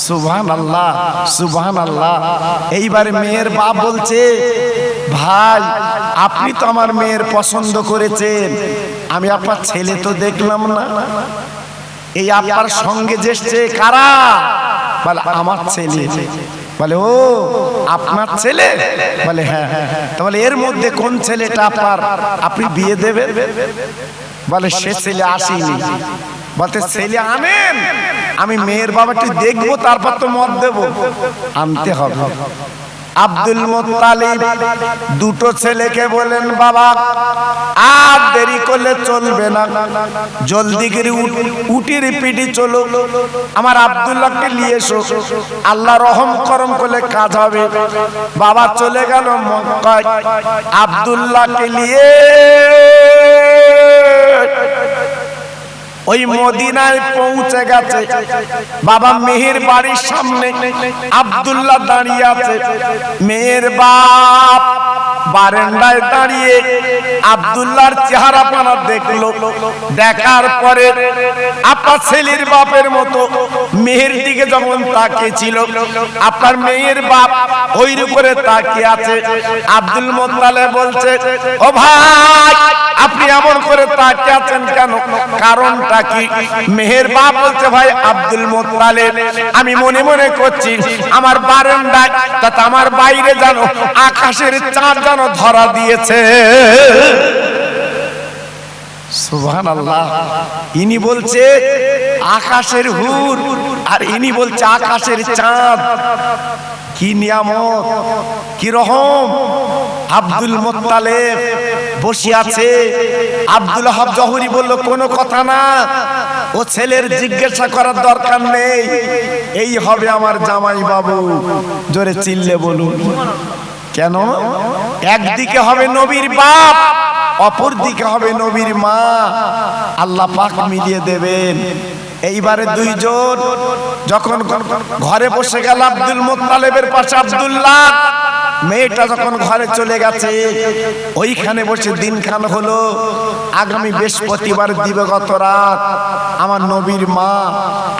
সুবহানাল্লাহ, সুবহানাল্লাহ। এইবারে মেয়ের বাপ বলছে, ভাই আপনি তো আমার মেয়ের পছন্দ করেছেন, আমি আপনার ছেলে তো দেখলাম না। এই আপনার সঙ্গে যেসছে কারা? বলে আমার ছেলে। বলে ও আপনার ছেলে? বলে হ্যাঁ। তাহলে এর মধ্যে কোন ছেলেটা আপনার, আপনি বিয়ে দেবেন? বলে সে ছেলে আসেনি। বলতে ছেলে আনেন, আমি মেয়ের বাবাটি দেখবো, তারপর তো মত দেব। আনতে হবে। আব্দুল মোত্তালিব দুটো ছেলেকে বলেন, বাবা আর দেরি করলে চলবে না, জলদি করে উটির পিটি চলো, আমার আব্দুল্লাহকে নিয়ে এসো, আল্লাহ রহম করম করলে কাজ হবে। বাবা চলে গেল মক্কায়, আব্দুল্লাহকে নিয়ে ওই মদিনায় পৌঁছে গেছে। বাবা মেহের বাড়ির সামনে আব্দুল্লাহ দাঁড়িয়ে আছে। মেয়ের বাপ বারান্দায় দাঁড়িয়ে আব্দুল্লাহর চেহারা পানা দেখলো। দেখার পরে আপনার ছেলের বাপের মতো মেহের দিকে যখন তাকিয়েছিল, আপনার মেয়ের বাপ ওই উপরে তাকিয়ে আছে। আব্দুল মোত্তালেব বলছে, ও ভাই আপনি এমন করে তাকিয়ে আছেন কেন, কারণটা কি? মেহের বাপ বলছে, ভাই আব্দুল মোত্তালেব আমি মনে মনে করছি আমার বারান্দায়, তাতে আমার বাইরে জানো আকাশের চাঁদ যেন ধরা দিয়েছে। সুবহানাল্লাহ। ইনি বলছে আকাশের হুর, আর ইনি বলছে আকাশের চাঁদ। কি নিয়ামত, কি রহম। আব্দুল মোত্তালেব বসে আছে। আব্দুল ওয়াহাব জহুরি বলল, কোনো কথা না, ও ছেলের জিজ্ঞাসা করার দরকার নেই, এই হবে আমার জামাই বাবু। জোরে চিল্লে বলুন। কেন? একদিকে হবে নবীর বাপ, অপর দিকে হবে নবীর মা। আল্লাহ পাক মিলিয়ে দেবেন। এইবারে দুইজন যখন ঘরে বসে গেল, আব্দুল মোত্তালেবের পাশে আব্দুল্লাহ, মেয়েটা যখন ঘরে চলে গেছে, ওইখানে বসে দিনখান হলো। আগামী বৃহস্পতিবার দিবাগত রাত আমার নবীর মা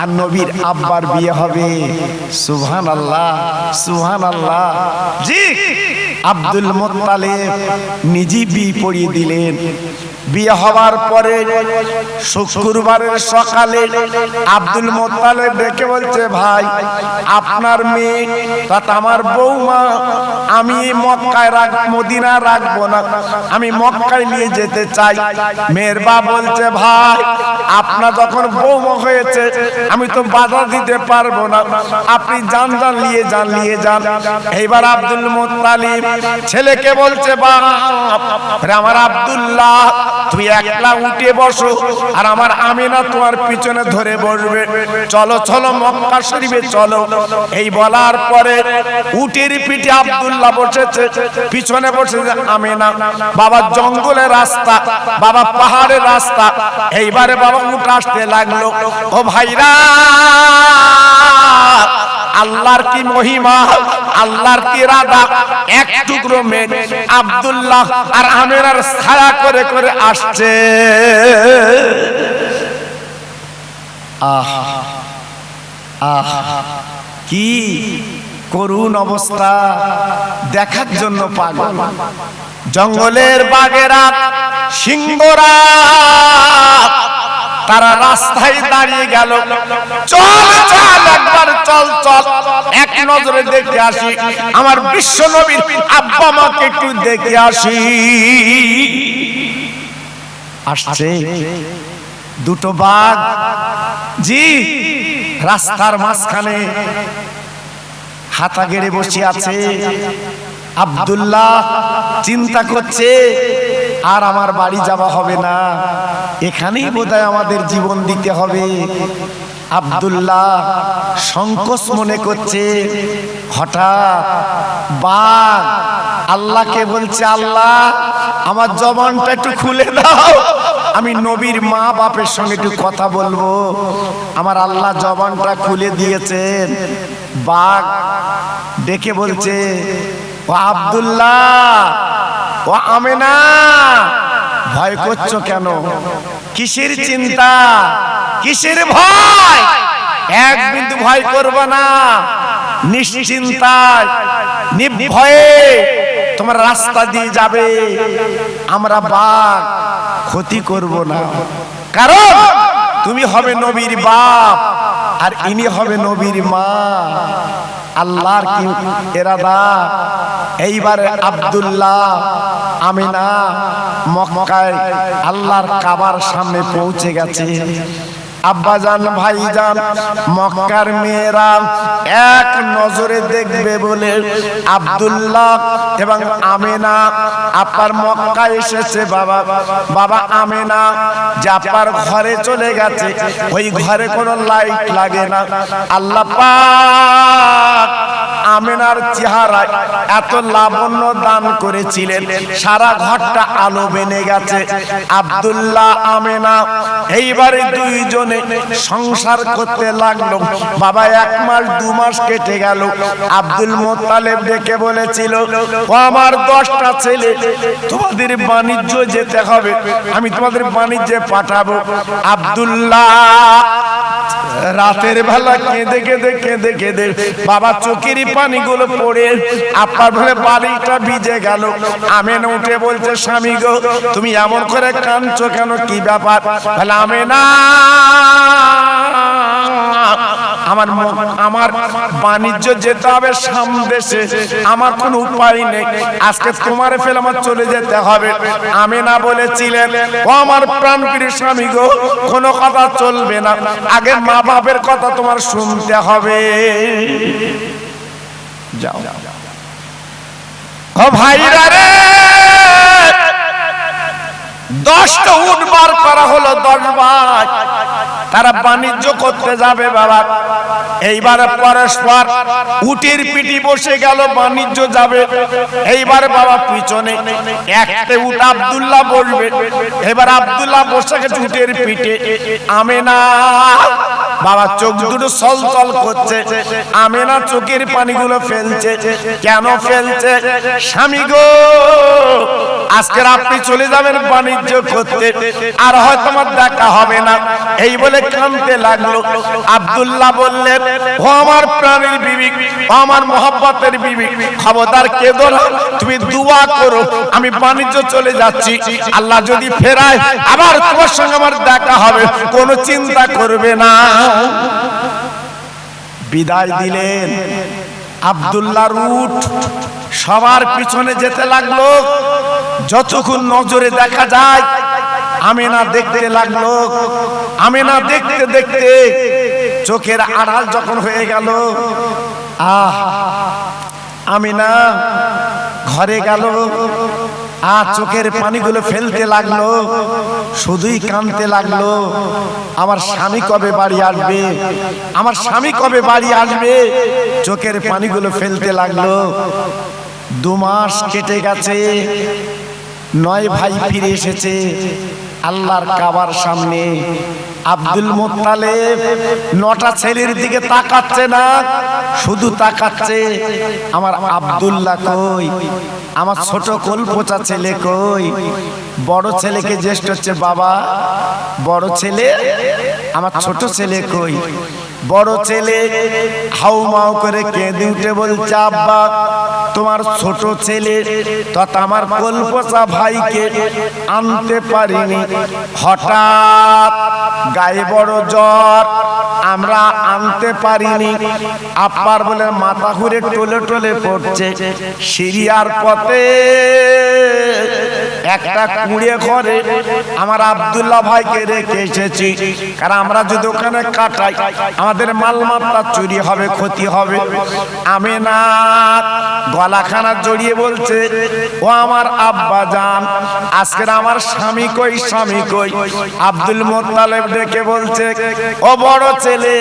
আর নবীর আব্বার বিয়ে হবে। সুবহানাল্লাহ, সুবহানাল্লাহ। জি, আব্দুল মুত্তালিব নিজে বিয়ে পড়িয়ে দিলেন। বিয়ে হওয়ার পরে শুক্রবারের সকালে আব্দুল মুত্তালিব ডেকে বলছে, ভাই আপনার মেয়ে তথা আমার বৌমা আমি মক্কায় মদিনা রাখবো না, আমি মক্কায় নিয়ে যেতে চাই। মেয়ের বাপ বলছে, ভাই আপনার যখন বৌমা হয়েছে আমি তো বাধা দিতে পারবো না, আপনি যান যান নিয়ে যান, নিয়ে যান। এইবার আব্দুল মুত্তালিব ছেলেকে বলছে, বাপ আমার আব্দুল্লাহ তুই একলা উঠে বসো, আর আমার আমিনা তোমার পিছনে ধরে বসবে, চলো চলো মক্কা শরীফে চলো। এই বলার পরে উটের পিঠে আব্দুল্লাহ বসেছে, পিছনে বসেছে আমিনা। বাবা জঙ্গলের রাস্তা, বাবা পাহাড়ের রাস্তা। এইবারে বাবা উঠ আসতে লাগলো। ও ভাইরা, আল্লাহর কি মহিমা, আল্লাহর কি ইরাদা, এক টুকরো মেয়ে আব্দুল্লাহ আর আমিনার ছায়া করে করে আসছে। আহ আহ, কি করুণ অবস্থা, দেখার জন্য পাগল। জঙ্গলের বাঘেরা, সিংহরা তারা রাস্তায় দাঁড়িয়ে গেল। চল চল একবার চল চল, এক নজরে দেখে আসি আমার বিশ্ব নবীর আব্বা মাকে একটু দেখে আসি। আসছে দুটো বাঘ, জি, রাস্তার মাঝখানে হাতা গেড়ে বসে আছে। আব্দুল্লাহ চিন্তা করছে, আর আমার বাড়ি যাওয়া হবে না, এখানেই বোধহয় আমাদের জীবন দিতে হবে। আব্দুল্লাহ সংকোচ মনে করছে। হঠাৎ বাঘ আল্লাহকে বলছে, আল্লাহ আমার জবানটা একটু খুলে দাও, আমি নবীর মা বাপের সঙ্গে একটু কথা বলবো। আমার আল্লাহ জবানটা খুলে দিয়েছেন। বাঘ ডেকে বলছে, ও আব্দুল্লাহ, ও আমিনা, ভয় করছো কেন? কিসের চিন্তা, কিসের ভয়? এক বিন্দু ভয় করবে না, নিশ্চিন্তায় নির্ভয়ে তোমার রাস্তা দিয়ে যাবে। আমরা বাঘ ক্ষতি করব না, কারণ তুমি হবে নবীর বাপ আর ইনি হবে নবীর মা। আল্লাহর কি ইরাদা। এইবারে আব্দুল্লাহ আমিনা মক্কায় আল্লাহর কাবার সামনে পৌঁছে গেছে। আব্বাজান ভাইজান মক্কার মেয়েরা এক নজরে দেখবে বলে আব্দুল্লাহ এবং আমিনা আপার মক্কা এসেছে। বাবা বাবা আমিনা যে আপার ঘরে চলে গেছে, ওই ঘরে কোনো লাইট লাগে না। আল্লাহ পাক আমিনার চেহারায় এত লাবণ্য দান করেছিলেন, সারা ঘরটা আলো বেনে গেছে। আব্দুল্লাহ আমিনা এইবারে দুইজন সংসার করতে লাগলো। বাবা 1 মাস 2 মাস কেটে গেল। আব্দুল মুত্তালিব ডেকে বলেছিল, ও আমার 10টা ছেলে, তোমাদের বাণিজ্য যেতে হবে, আমি তোমাদের বাণিজ্যে পাঠাবো। আব্দুল্লাহ রাতের বেলা কেঁদে কেঁদে কেঁদে কেঁদে বাবা চোখের পানিগুলো পড়ে আপনার বলে বাড়িটা ভিজে গেল। আমিনা উঠে বলছে, স্বামী গো তুমি এমন করে কাঁদছো কেন, কি ব্যাপার? বলে আমিনা, আমার বাণিজ্য যেতে হবে সামদেশে, আমার কোনো উপায় নেই, আজকে তোমার ফেলে আমার চলে যেতে হবে। আমিনা বলেছিলেন, ও আমার প্রাণপ্রিয় স্বামী গো, কোনো কথা চলবে না, আগে মা বাপের কথা তোমার শুনতে হবে। যাও ও ভাইরা রে, 10টা উট বার করা হলো 10 ভাই, তারা বাণিজ্য করতে যাবে বাবা। এইবার পরস্পর উটের পিঠে বসে গেল, বাণিজ্য যাবে। এইবার বাবা পিছনে একটা উট আব্দুল্লাহ বসবে। এবার আব্দুল্লাহ বসে গেছে উটের পিঠে। আমেনা বাবা চোখ দুটো ছলছল করছে, আমেনা চোখের পানিগুলো ফেলছে। কেন ফেলছে? স্বামী গো, আজকে আপনি চলে যাবেন বাণিজ্য করতে, আর হয়তো আমার দেখা হবে না, এই বলে কাঁদতে লাগলো। আব্দুল্লাহ বললেন, ও আমার প্রাণের বিবি, ও আমার মহব্বতের বিবি, খবরদার কেঁদো না, তুমি দোয়া করো, আমি বাণিজ্য চলে যাচ্ছি, আল্লাহ যদি ফেরায় আবার তোমার সঙ্গে আমার দেখা হবে, কোনো চিন্তা করবে না। বিদায় দিলেন। আব্দুল্লাহর উট সবার পিছনে যেতে লাগলো। যতক্ষণ নজরে দেখা যায় আমেনা দেখতে লাগলো। আমেনা দেখতে দেখতে চোখের আড়াল যখন হয়ে গেল, আমেনা ঘরে গেল, আর চোখের পানিগুলো ফেলতে লাগলো, শুধুই কাঁদতে লাগলো, আমার স্বামী কবে বাড়ি আসবে, আমার স্বামী কবে বাড়ি আসবে। চোখের পানিগুলো ফেলতে লাগলো। 2 মাস কেটে গেছে, 9 ভাই ফিরে এসেছে আল্লাহর কাবার সামনে। আব্দুল মুত্তালিব 9টা ছেলের দিকে তাকাচ্ছে না, শুধু তাকাচ্ছে আমার আব্দুল্লাহ কই, আমার ছোট কলপোচা ছেলে কই। বড় ছেলেকে জ্যেষ্ঠ হচ্ছে বাবা, বড় ছেলে আমার ছোট ছেলে কই। বড় ছেলে হাউমাউ করে কেঁদে উঠে বলছে, আব্বা তোমার ছোট ছেলে তথা আমার কলপোচা ভাইকে আনতে পারিনি, হঠাৎ গায়ে বড় জ্বর, আমরা আনতে পারিনি। আব্বার বলে মাথা ঘুরে টলে টলে পড়ছে। সিরিয়ার পথে একটা কুঁড়ে ঘরে আমার আব্দুল্লাহ ভাইকে রেখে এসেছি, কারণ আমরা যদি ওখানে কাটাই আমাদের মালমাত্রা চুরি হবে, ক্ষতি হবে। আমেনা গলাখানা জড়িয়ে বলছে, ও আমার আব্বা জান, আজকের আমার স্বামী কই, স্বামী কই। আব্দুল মুত্তালিব ডেকে বলছে, ও বড় ছেলে,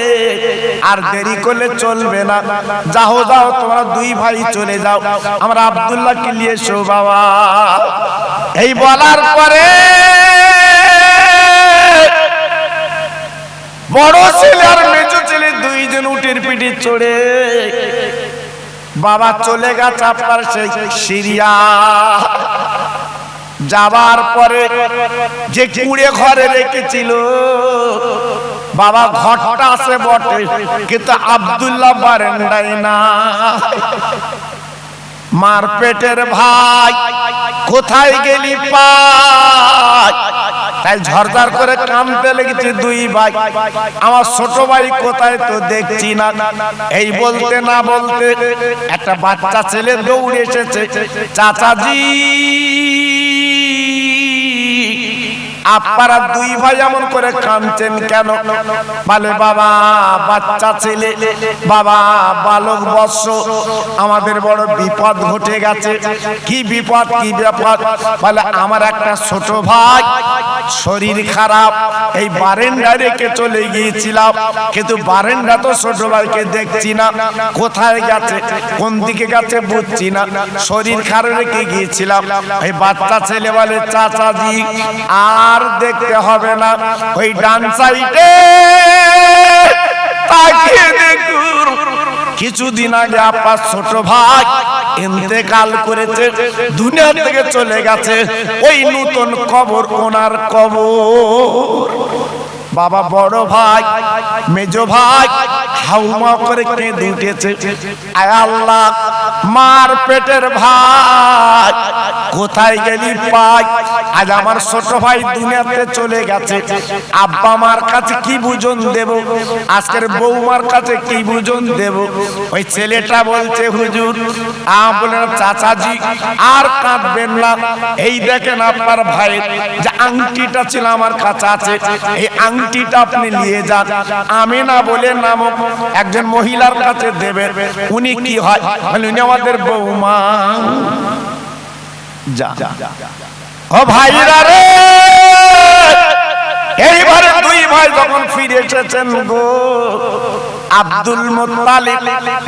আর দেরি করলে চলবে না, যাও যাও তোমরা 2 ভাই চলে যাও, আমরা আব্দুল্লাহকে নিয়ে এসো বাবা। এই বলার পরে বড় ছেলে আর মেজো ছেলে 2 জন উটের পিঠে চড়ে বাবা চলে গেছে আপনার সেই সিরিয়া। যাবার পরে যে কুঁড়ে ঘরে রেখেছিল বাবা, ঘরটা আছে বটে, কিন্তু আব্দুল্লাহ বারান্দায় না। মার পেটের ভাই কোথায় গেলি পাই, তাই ঝরঝর করে কাঁদতে লেগেছে 2 ভাই, আমার ছোট ভাই কোথায় তো দেখছি না। এই বলতে না বলতে একটা বাচ্চা ছেলে দৌড়ে এসেছে, চাচাজি আপনারা 2 ভাই এমন করে কাঁদছেন কেন? বলে বাবা বাচ্চা ছেলে, বাবা বালক বৎস, আমাদের বড় বিপদ ঘটে গেছে। কি বিপদ, কি ব্যাপার? বলে আমার একটা ছোট ভাই শরীর খারাপ, এই বারান্দা রেখে চলে গিয়েছিলাম, কিন্তু বারান্দা তো ছোট ভাইকে দেখছি না, কোথায় গেছে, কোন দিকে গেছে বুঝছি না, শরীর খারাপ রেখে গিয়েছিলাম। এই বাচ্চা ছেলে বলে চাচাজি আর দেখতে হবে না, ওই ডান সাইডে তাকিয়ে দেখুন, কিছুদিন আগে আপনার ছোট ভাই ইন্তেকাল করেছে, দুনিয়া থেকে চলে গেছে, ওই নতুন কবর ওনার কবর। বাবা বড় ভাই মেজো ভাই হাউমা করে কেঁদে উঠেছে, আয় আল্লাহ মার পেটের ভাই কোথায় গেলি পাই, আজ আমার ছোট ভাই দুনিয়াতে চলে গেছে, আব্বা মার কাছে কি বুঝন দেব, আজকের বৌমার কাছে কি বুঝন দেব। ওই ছেলেটা বলছে হুজুর বলেন চাচাজি আর কাঁদবেন না, এই দেখেন আপনার ভাইয়ের যে আংটিটা ছিল আমার কাছে আছে, এই আংটিটা আপনি নিয়ে যান, আমিনা বলে নামক একজন মহিলার কাছে দেবে, উনি কি হয়, উনি আমাদের বৌমা। যা ও ভাইরা রে, এইবারে দুই ভাই যখন ফিরে এসেছেন গো, আব্দুল মুত্তালিব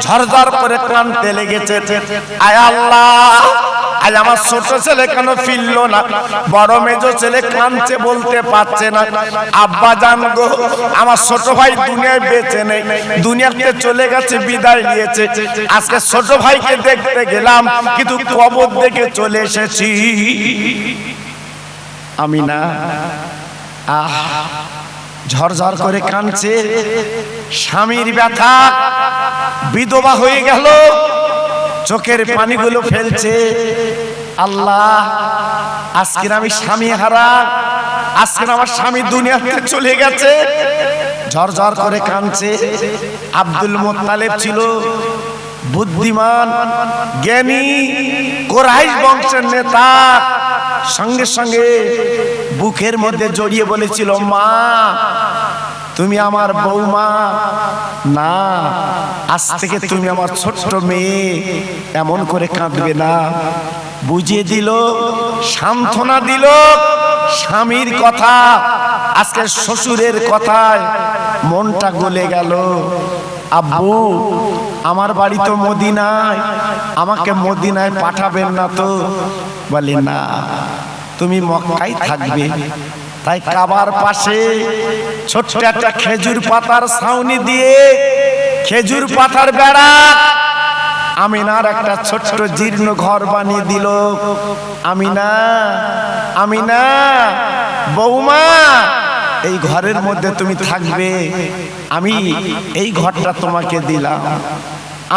ঝরঝর করে কাঁদতে লেগেছে। আয় আল্লাহ, আজ আমার ছোট ছেলে কেন ফিরলো না? বড় মেজো ছেলে কাঁদছে, বলতে পারছে না। আব্বা জান গো, আমার ছোট ভাই দুনিয়ায় বেঁচে নেই, দুনিয়াতে চলে গেছে, বিদায় নিয়েছে। আজকে ছোট ভাইকে দেখতে গেলাম, কিন্তু কবর দেখে চলে এসেছি। আমি না ঝরঝর করে কাঁদছে, স্বামীর ব্যথা, বিধবা হয়ে গেল, চোখের পানিগুলো ফেলছে। আল্লাহ, আজকে আমি স্বামী হারা, আজকে আমার স্বামী দুনিয়াতে চলে গেছে। ঝরঝর করে কাঁদছে। আব্দুল মুত্তালিব ছিল বুদ্ধিমান, জ্ঞানী, কুরাইশ বংশের নেতা। সঙ্গে সঙ্গে বুকের মধ্যে জড়িয়ে বলেছিল, মা তুমি আমার বৌমা না, আজ থেকে তুমি আমার ছোট্ট মেয়ে, এমন করে কাঁদবে না। বুঝিয়ে দিল, সান্ত্বনা দিল। স্বামীর কথা, আজকে শ্বশুরের কথায় মনটা গলে গেল। আব্বু, আমার বাড়ি তো মদিনায়, আমাকে মদিনায় পাঠাবেন না তো? বলে না, তুমি মক্কায় থাকবে। তাই কাবার পাশে ছোট্ট একটা খেজুর পাতার ছাউনি দিয়ে, খেজুর পাতার বেড়া, আমিনার একটা ছোট্ট জীর্ণ ঘর বানিয়ে দিল। আমিনা, আমিনা বৌমা, এই ঘরের মধ্যে তুমি থাকবে, আমি এই ঘরটা তোমাকে দিলাম।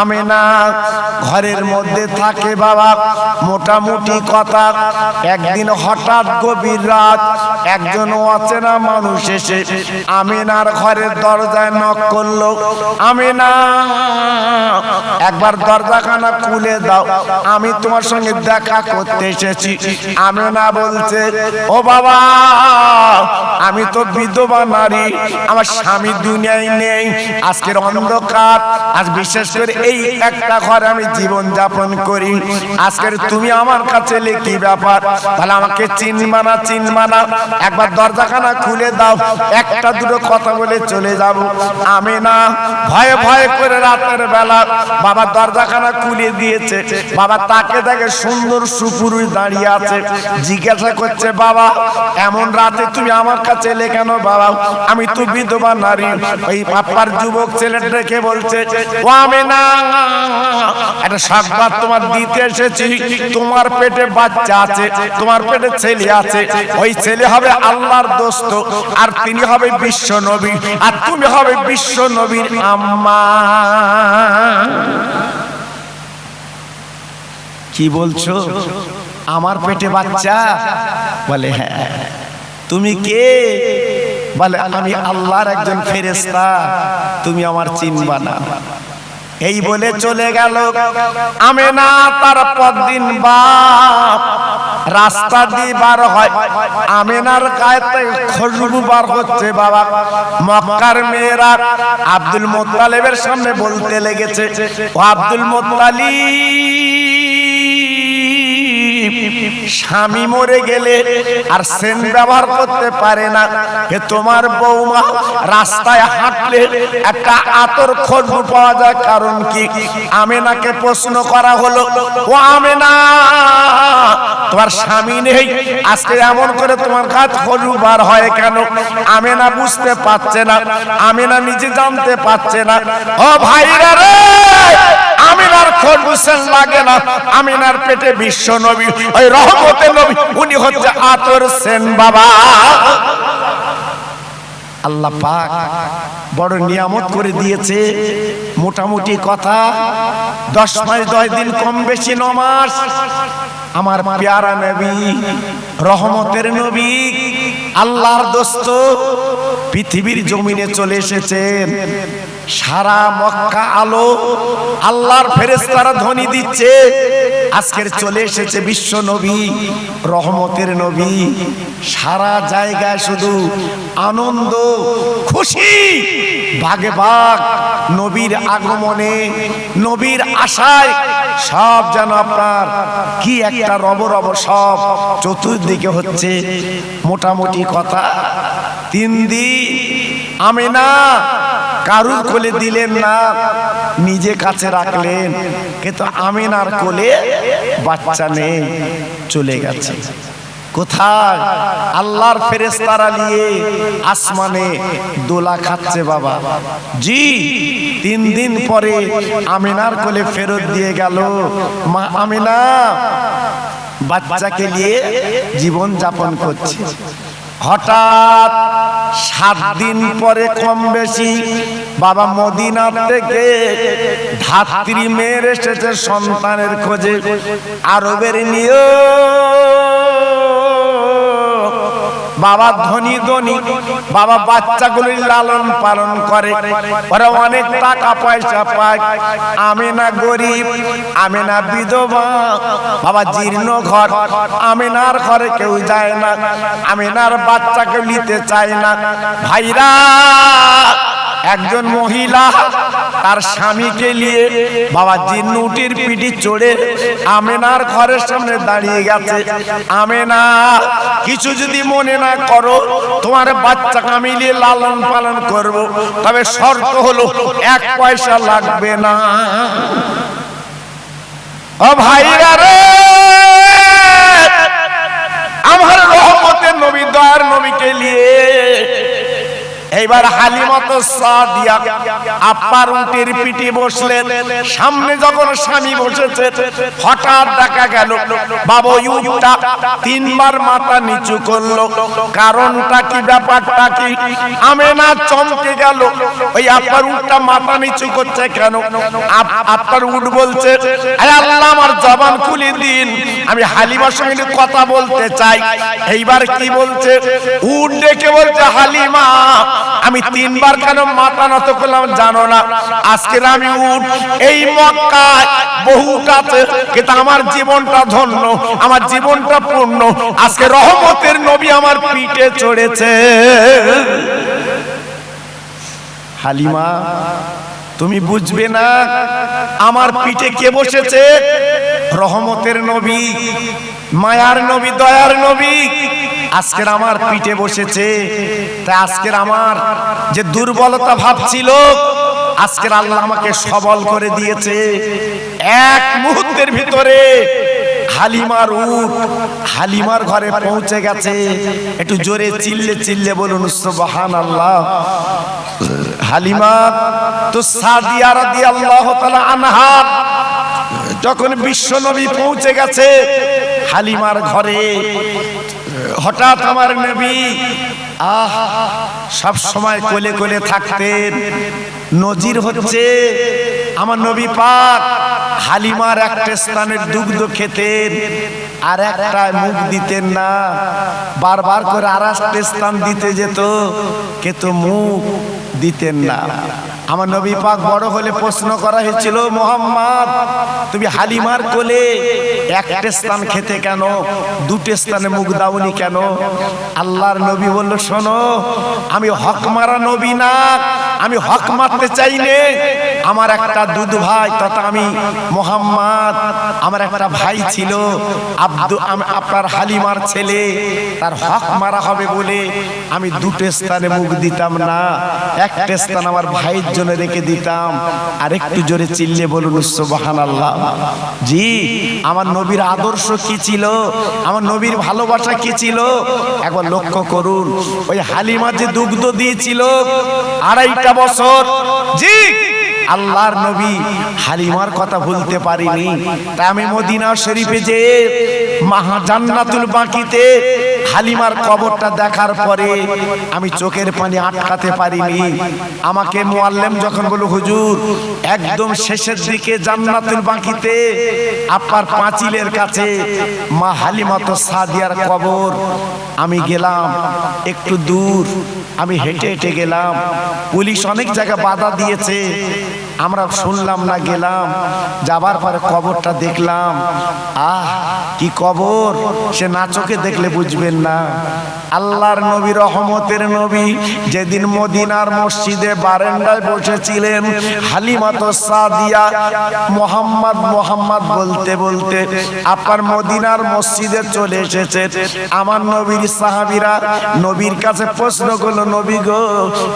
আমিনা ঘরের মধ্যে থাকে বাবা। মোটামুটি কথা, একদিন হঠাৎ গভীর রাত একজন অচেনা মানুষ এসে আমিনার ঘরের দরজায় নক করলো। আমিনা, একবার দরজাখানা খুলে দাও, আমি তোমার সঙ্গে দেখা করতে এসেছি। আমিনা বলছে, ও বাবা, আমি তো বিধবা নারী, আমার স্বামী দুনিয়ায় নেই, আজকের অন্ধকার, আজ বিশেষ করে এই একটা ঘরে আমি জীবন যাপন করি, আজকের তুমি আমার কাছে কি ব্যাপার? তাহলে আমাকে চিনবা না, চিনবা না? একবার দরজাখানা খুলে দাও, একটা দুটো কথা বলে চলে যাব। আমি না ভয়ে ভয়ে করে রাতের বেলা বাবা দরজাখানা খুলে দিয়েছে। বাবা তাকে দেখে সুন্দর সুপুরুষ দাঁড়িয়ে আছে। জিজ্ঞাসা করছে, বাবা এমন রাতে তুমি আমার কাছে এলে কেন? বাবা আমি তো বিধবা নারী। ওই পাপ্পার যুবক ছেলেটাকে বলছে, ও আমি না, একটা সংবাদ তোমার দিতে এসেছি। তোমার পেটে বাচ্চা আছে, তোমার পেটে ছেলে আছে। ওই ছেলে হবে আল্লাহর দোস্ত, আর তিনি হবে বিশ্ব নবী, আর তুমি হবে বিশ্ব নবীর আম্মা। কি বলছো? আমার পেটে বাচ্চা? বলে হ্যাঁ। তুমি কে? বলে আমি আল্লাহর একজন ফেরেশতা, তুমি আমার চিনবা না। এই বলে চলে গেল। আমিনা তার পরদিন বাপ রাস্তা দিয়ে বার হয়। আমিনার গায়েতে খুশবু বার হচ্ছে। বাবা মক্কার মেয়েরা আব্দুল মুত্তালিবের সামনে বলতে লেগেছে, ও আব্দুল মুত্তালিব, স্বামী মরে গেলে আর সেন ব্যবহার করতে পারে না, এ তোমার বৌমা রাস্তায় হাঁটলে একটা আতর খুশবু পাওয়া যায়, কারণ কি? আমিনাকে প্রশ্ন করা হলো, ও আমিনা, তোমার স্বামী নেই, আজকে এমন করে তোমার কাজ খুশবু বার হয় কেন? আমিনা বুঝতে পারছে না, আমিনা নিজে জানতে পারছে না। ও ভাইরা রে, আমিনার খুশবু সেন লাগে না, আমিনার পেটে বিশ্ব নবী, ওই রহমতের নবী, উনি হচ্ছে আতর সেন। বাবা আল্লাহ পাক বড় নিয়ামত করে দিয়েছে। মোটামুটি কথা 10 মাস 10 দিন, কম বেশি 9 মাস, আমার প্যারা নবী, রহমতের নবী, আল্লাহর দোস্ত পৃথিবীর জমিনে চলে এসেছেন। সারা মক্কা আলো, আল্লাহর ফেরেশতারা ধ্বনি দিচ্ছে, আজকের চলে এসেছে বিশ্ব নবী, রহমতের নবী। সারা জায়গায় শুধু আনন্দ, খুশি, ভাগে ভাগ নবীর আগমনে, নবীর আশায় সব যেন আপনার কি একটা রব রব সব চতুর্দিকে হচ্ছে। মোটামুটি কথা 3 দিন আমিনা কারুর কোলে দিলেন না, নিজে কাছে রাখলেন, কিন্তু আমিনার কোলে বাচ্চা নেই, চলে গেছে। কোথায়? আল্লাহর ফেরেশতারা নিয়ে আসমানে দোলা খাচ্ছে বাবা। জি 3 দিন পরে আমিনার কোলে ফেরত দিয়ে গেল। মা আমিনা বাচ্চাকে নিয়ে জীবন যাপন করছে। হঠাৎ 7 দিন পরে কম বেশি বাবা মদিনা থেকে ধাত্রী মেয়ের এসেছে সন্তানের খোঁজে। আরবের বাবা ধনী ধনী বাবা বাচ্চাগুলির লালন পালন করে, ওরা অনেক টাকা পয়সা পায়। আমিনা গরিব, আমিনা বিধবা, বাবা জীর্ণ ঘর, আমিনার ঘরে কেউ যায় না, আমিনার বাচ্চাকে নিতে চায় না। ভাইরা, একজন মহিলা তার স্বামীকে নিয়ে বাবা জিন্নুটির পিঠে চড়ে আমিনার ঘরের সামনে দাঁড়িয়ে গেছে। আমিনা, কিছু যদি মনে না করো, তোমার বাচ্চাকে আমি নিয়ে লালন পালন করব, তবে শর্ত হলো 1 পয়সা লাগবে না। ও ভাইরা রে, আমার রহমতের নবী দয়ার নবীকে নিয়ে এইবার হালিমা তো সাদিয়া আপার উটের পিঠে বসলেন। সামনে যখন স্বামী বসেছে, হঠাৎ দেখা গেল বাবা উটটা 3 বার মাথা নিচু করলো। কারণটা কি, ব্যাপারটা কি? আমেনা চমকে গেল, ওই আপার উটটা মাথা নিচু করছে কেন? আপার উট বলছে, আল্লাহ আমার জবান খুলে দিন, আমি হালিমার সঙ্গে কথা বলতে চাই। এইবার কি বলছে? উট ডেকে বলছে, হালিমা আমি 3 বার কেন মাথা নত করলাম জানো না? আজকের আমি উট এই মক্কায় বহুত আছে, কিন্তু আমার জীবনটা ধন্য, আমার জীবনটা পূর্ণ। আজকে রহমতের নবী আমার পিঠে চড়েছে। হালিমা, তুমি বুঝবে না, আমার পিঠে কে বসেছে? রহমতের নবী, মায়ার নবী, দয়ার নবী আজকের আমার পিঠে বসেছে। তাই আজকের আমার যে দুর্বলতা ভাবছিল, আজকের আল্লাহ আমাকে সবল করে দিয়েছে। 1 মুহূর্তের ভিতরে হালিমার উট হালিমার ঘরে পৌঁছে গেছে। একটু জোরে চিল্লে চিল্লে বলুন সুবহানাল্লাহ। হালিমা তো সাদিয়া রাদিয়াল্লাহু তাআলা আনহা যখন বিশ্বনবী পৌঁছে গেছে হালিমার ঘরে, হঠাৎ আমার নবী সব সময় কোলে কোলে থাকতেন। নজির হচ্ছে আমার নবী পাক হালিমার একটা স্থানের দুগ্ধ খেতেন, আর একটা মুখ দিতেন না, বারবার করে আর একটা স্থান দিতে যেত, কিন্তু মুখ দিতেন না। আমার নবী পাক বড় হলে প্রশ্ন করা হয়েছিল, মুহাম্মদ তুমি হালিমার কোলে একটা স্থান খেতে কেন, 2টে স্থানে মুখ দাওনি কেন? আল্লাহর নবী বলল, শোনো, আমি হক মারা নবী না, আমি হক মারতে চাই নে। আমার একটা দুধ ভাই তথা আমি মুহাম্মদ, আমার একটা ভাই ছিল আপনার হালিমার ছেলে, তার হক মারা হবে বলে আমি 2টে স্থানে মুখ দিতাম না, একটা স্থান আমার ভাইয়ের জন্য রেখে দিতাম। আর একটু জোরে চিল্লে বলুন সুবহানাল্লাহ। জি, আমার নবীর আদর্শ কি ছিল, আমার নবীর ভালোবাসা কি ছিল, একবার লক্ষ্য করুন। ওই হালিমা যে দুগ্ধ দিয়েছিল 2.5টা বছর, জি আল্লাহর নবী হালিমার কথা ভুলতে পারিনি। তাই আমি মদিনা শরীফে যে মাহা জান্নাতুল বাকিতে হালিমার কবরটা দেখার পরে আমি চোখের পানি আটকাতে পারিনি। আমাকে মুআল্লিম যখন বলল, হুজুর একদম শেষের দিকে জান্নাতুল বাকিতে আপনার পাঁচিলের কাছে মা হালিমা তো সাদিয়ার কবর, আমি গেলাম একটু দূর, আমি হেঁটে হেঁটে গেলাম। পুলিশ অনেক জায়গায় বাধা দিয়েছে, আমরা শুনলাম না, গেলাম, যাবার পরে কবরটা দেখলাম, আহ কি কবর, সে না চোখে দেখলে বুঝবেন না। আল্লাহর নবী, রহমতের নবী, যেদিন মদিনার মসজিদে বারান্দায় বসেছিলেন, হালিমা তো সাদিয়া মোহাম্মদ মোহাম্মদ বলতে বলতে আপনার মদিনার মসজিদে চলে এসেছে। আমার নবীর সাহাবীরা নবীর কাছে প্রশ্ন করলো, নবী গো,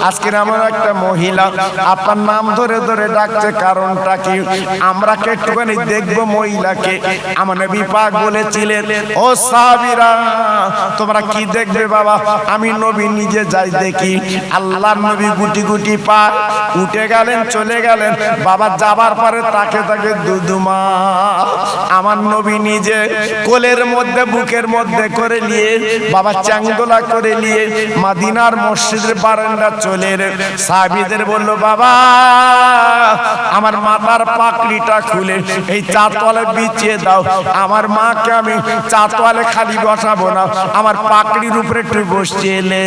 আজকের আমার একটা মহিলা আপনার নাম ধরে ধরে ডাকছে, কারণটা কি? আমরা কে একটুখানি দেখবো মহিলাকে। আমার নবী পাক বলেছিলেন, ও সাহাবীরা তোমরা কি দেখবে বাবা, আমি নবী নিজে যাই দেখি। আল্লাহর নবী গুটি গুটি পা উঠে গেলেন, চলে গেলেন। বাবা যাবার পরে তাকে তাকে দুদুমা আমার নবী নিজে কোলের মধ্যে বুকের মধ্যে করে নিয়ে বাবা চ্যাংদোলা করে নিয়ে মদিনার মসজিদের বারান্দা চলে এলেন। সাহাবীদের বলল, বাবা আমার মাথার পাগড়িটা খুলে এই চাতওয়ালে বিছিয়ে দাও। আমার মাকে আমি চাতওয়ালে খালি বসাবো না, আমার পাগড়ির উপরে একটু বসিয়েলে।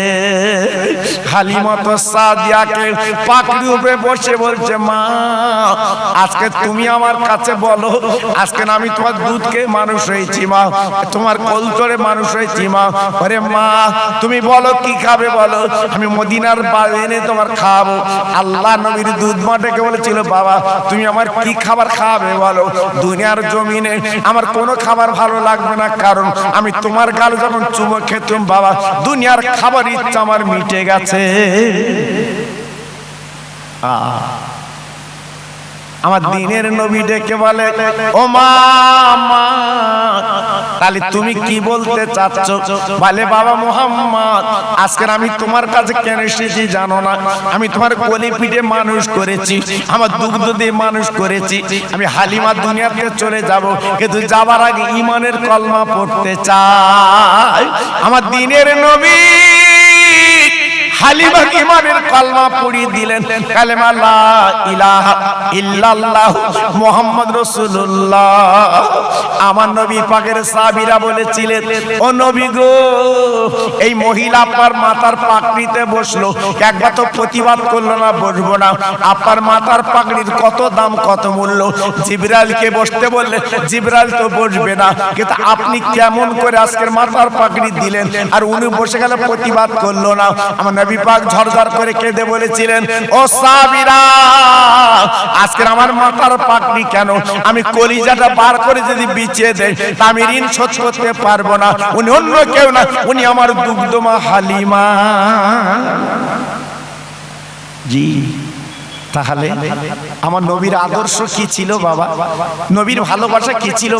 হালিমা তো সাদিয়াকে পাগড়ির উপরে বসে বলছে, মা আজকে তুমি আমার কাছে বলো, আজকে আমি তোমার দুধকে মানুষ হয়েছি মা, তোমার কোল ধরে মানুষ হয়েছি মা। আরে মা তুমি বলো কি খাবে বলো, আমি মদিনার বাড়ি এনে তোমার খাবো। আল্লাহ নবীর দুধ মাটাকে বলেছিল, বাবা তুমি আমার কি খাবার খাবে বলো। দুনিয়ার জমিনে আমার কোনো খাবার ভালো লাগবে না, কারণ আমি তোমার গাল যখন চুমো খেতাম বাবা, দুনিয়ার খাবার ইচ্ছা আমার মিটে গেছে। আমার দিনের নবী ডেকে বলে, ও মা, তাহলে তুমি কি বলতে চাচ্ছ? বলে, বাবা মুহাম্মদ, আজকে আমি তোমার কাছে কেন এসেছি জানো না? আমি তোমার কোলে পিঠে মানুষ করেছি, আমার দুগ্ধ দিয়ে মানুষ করেছি। আমি হালিমা দুনিয়াতে চলে যাব, কিন্তু যাবার আগে ইমানের কলমা পড়তে চাই। আমার দিনের নবী হালিমা ইমানের কলমা পড়িয়ে দিলেন, কালেমা লা ইলাহা ইল্লাল্লাহ মুহাম্মদ রাসূলুল্লাহ। আমার নবী পাকের সাহাবীরা বলেছিলেন, ও নবী গো, এই মহিলা আপনার মাথার পাগড়িতে বসলো, একবার তো প্রতিবাদ করলো না বসবো না। আপনার মাথার পাগড়ির কত দাম, কত মূল্য। জিবরাইলকে বসতে বললে জিবরাইল তো বসবে না, কিন্তু আপনি কেমন করে আজকের মাথার পাগড়ি দিলেন, আর উনি বসে গেলে প্রতিবাদ করলো না। আমার নবী পাক ঝরঝর করে কেঁদে বলেছিলেন, ও সাহাবীরা আজকের আমার মাথার পাগড়ি কেন? আমি কলিজাটা বার করে যদি বিছিয়ে দেই তা আমি ঋণ শোধ করতে পারবো না। উনি অন্য কেউ না, উনি আমার দুগ্ধমা হালিমা। জি, তাহলে আমার নবীর আদর্শ কি ছিল বাবা? নবীর ভালোবাসা কি ছিল?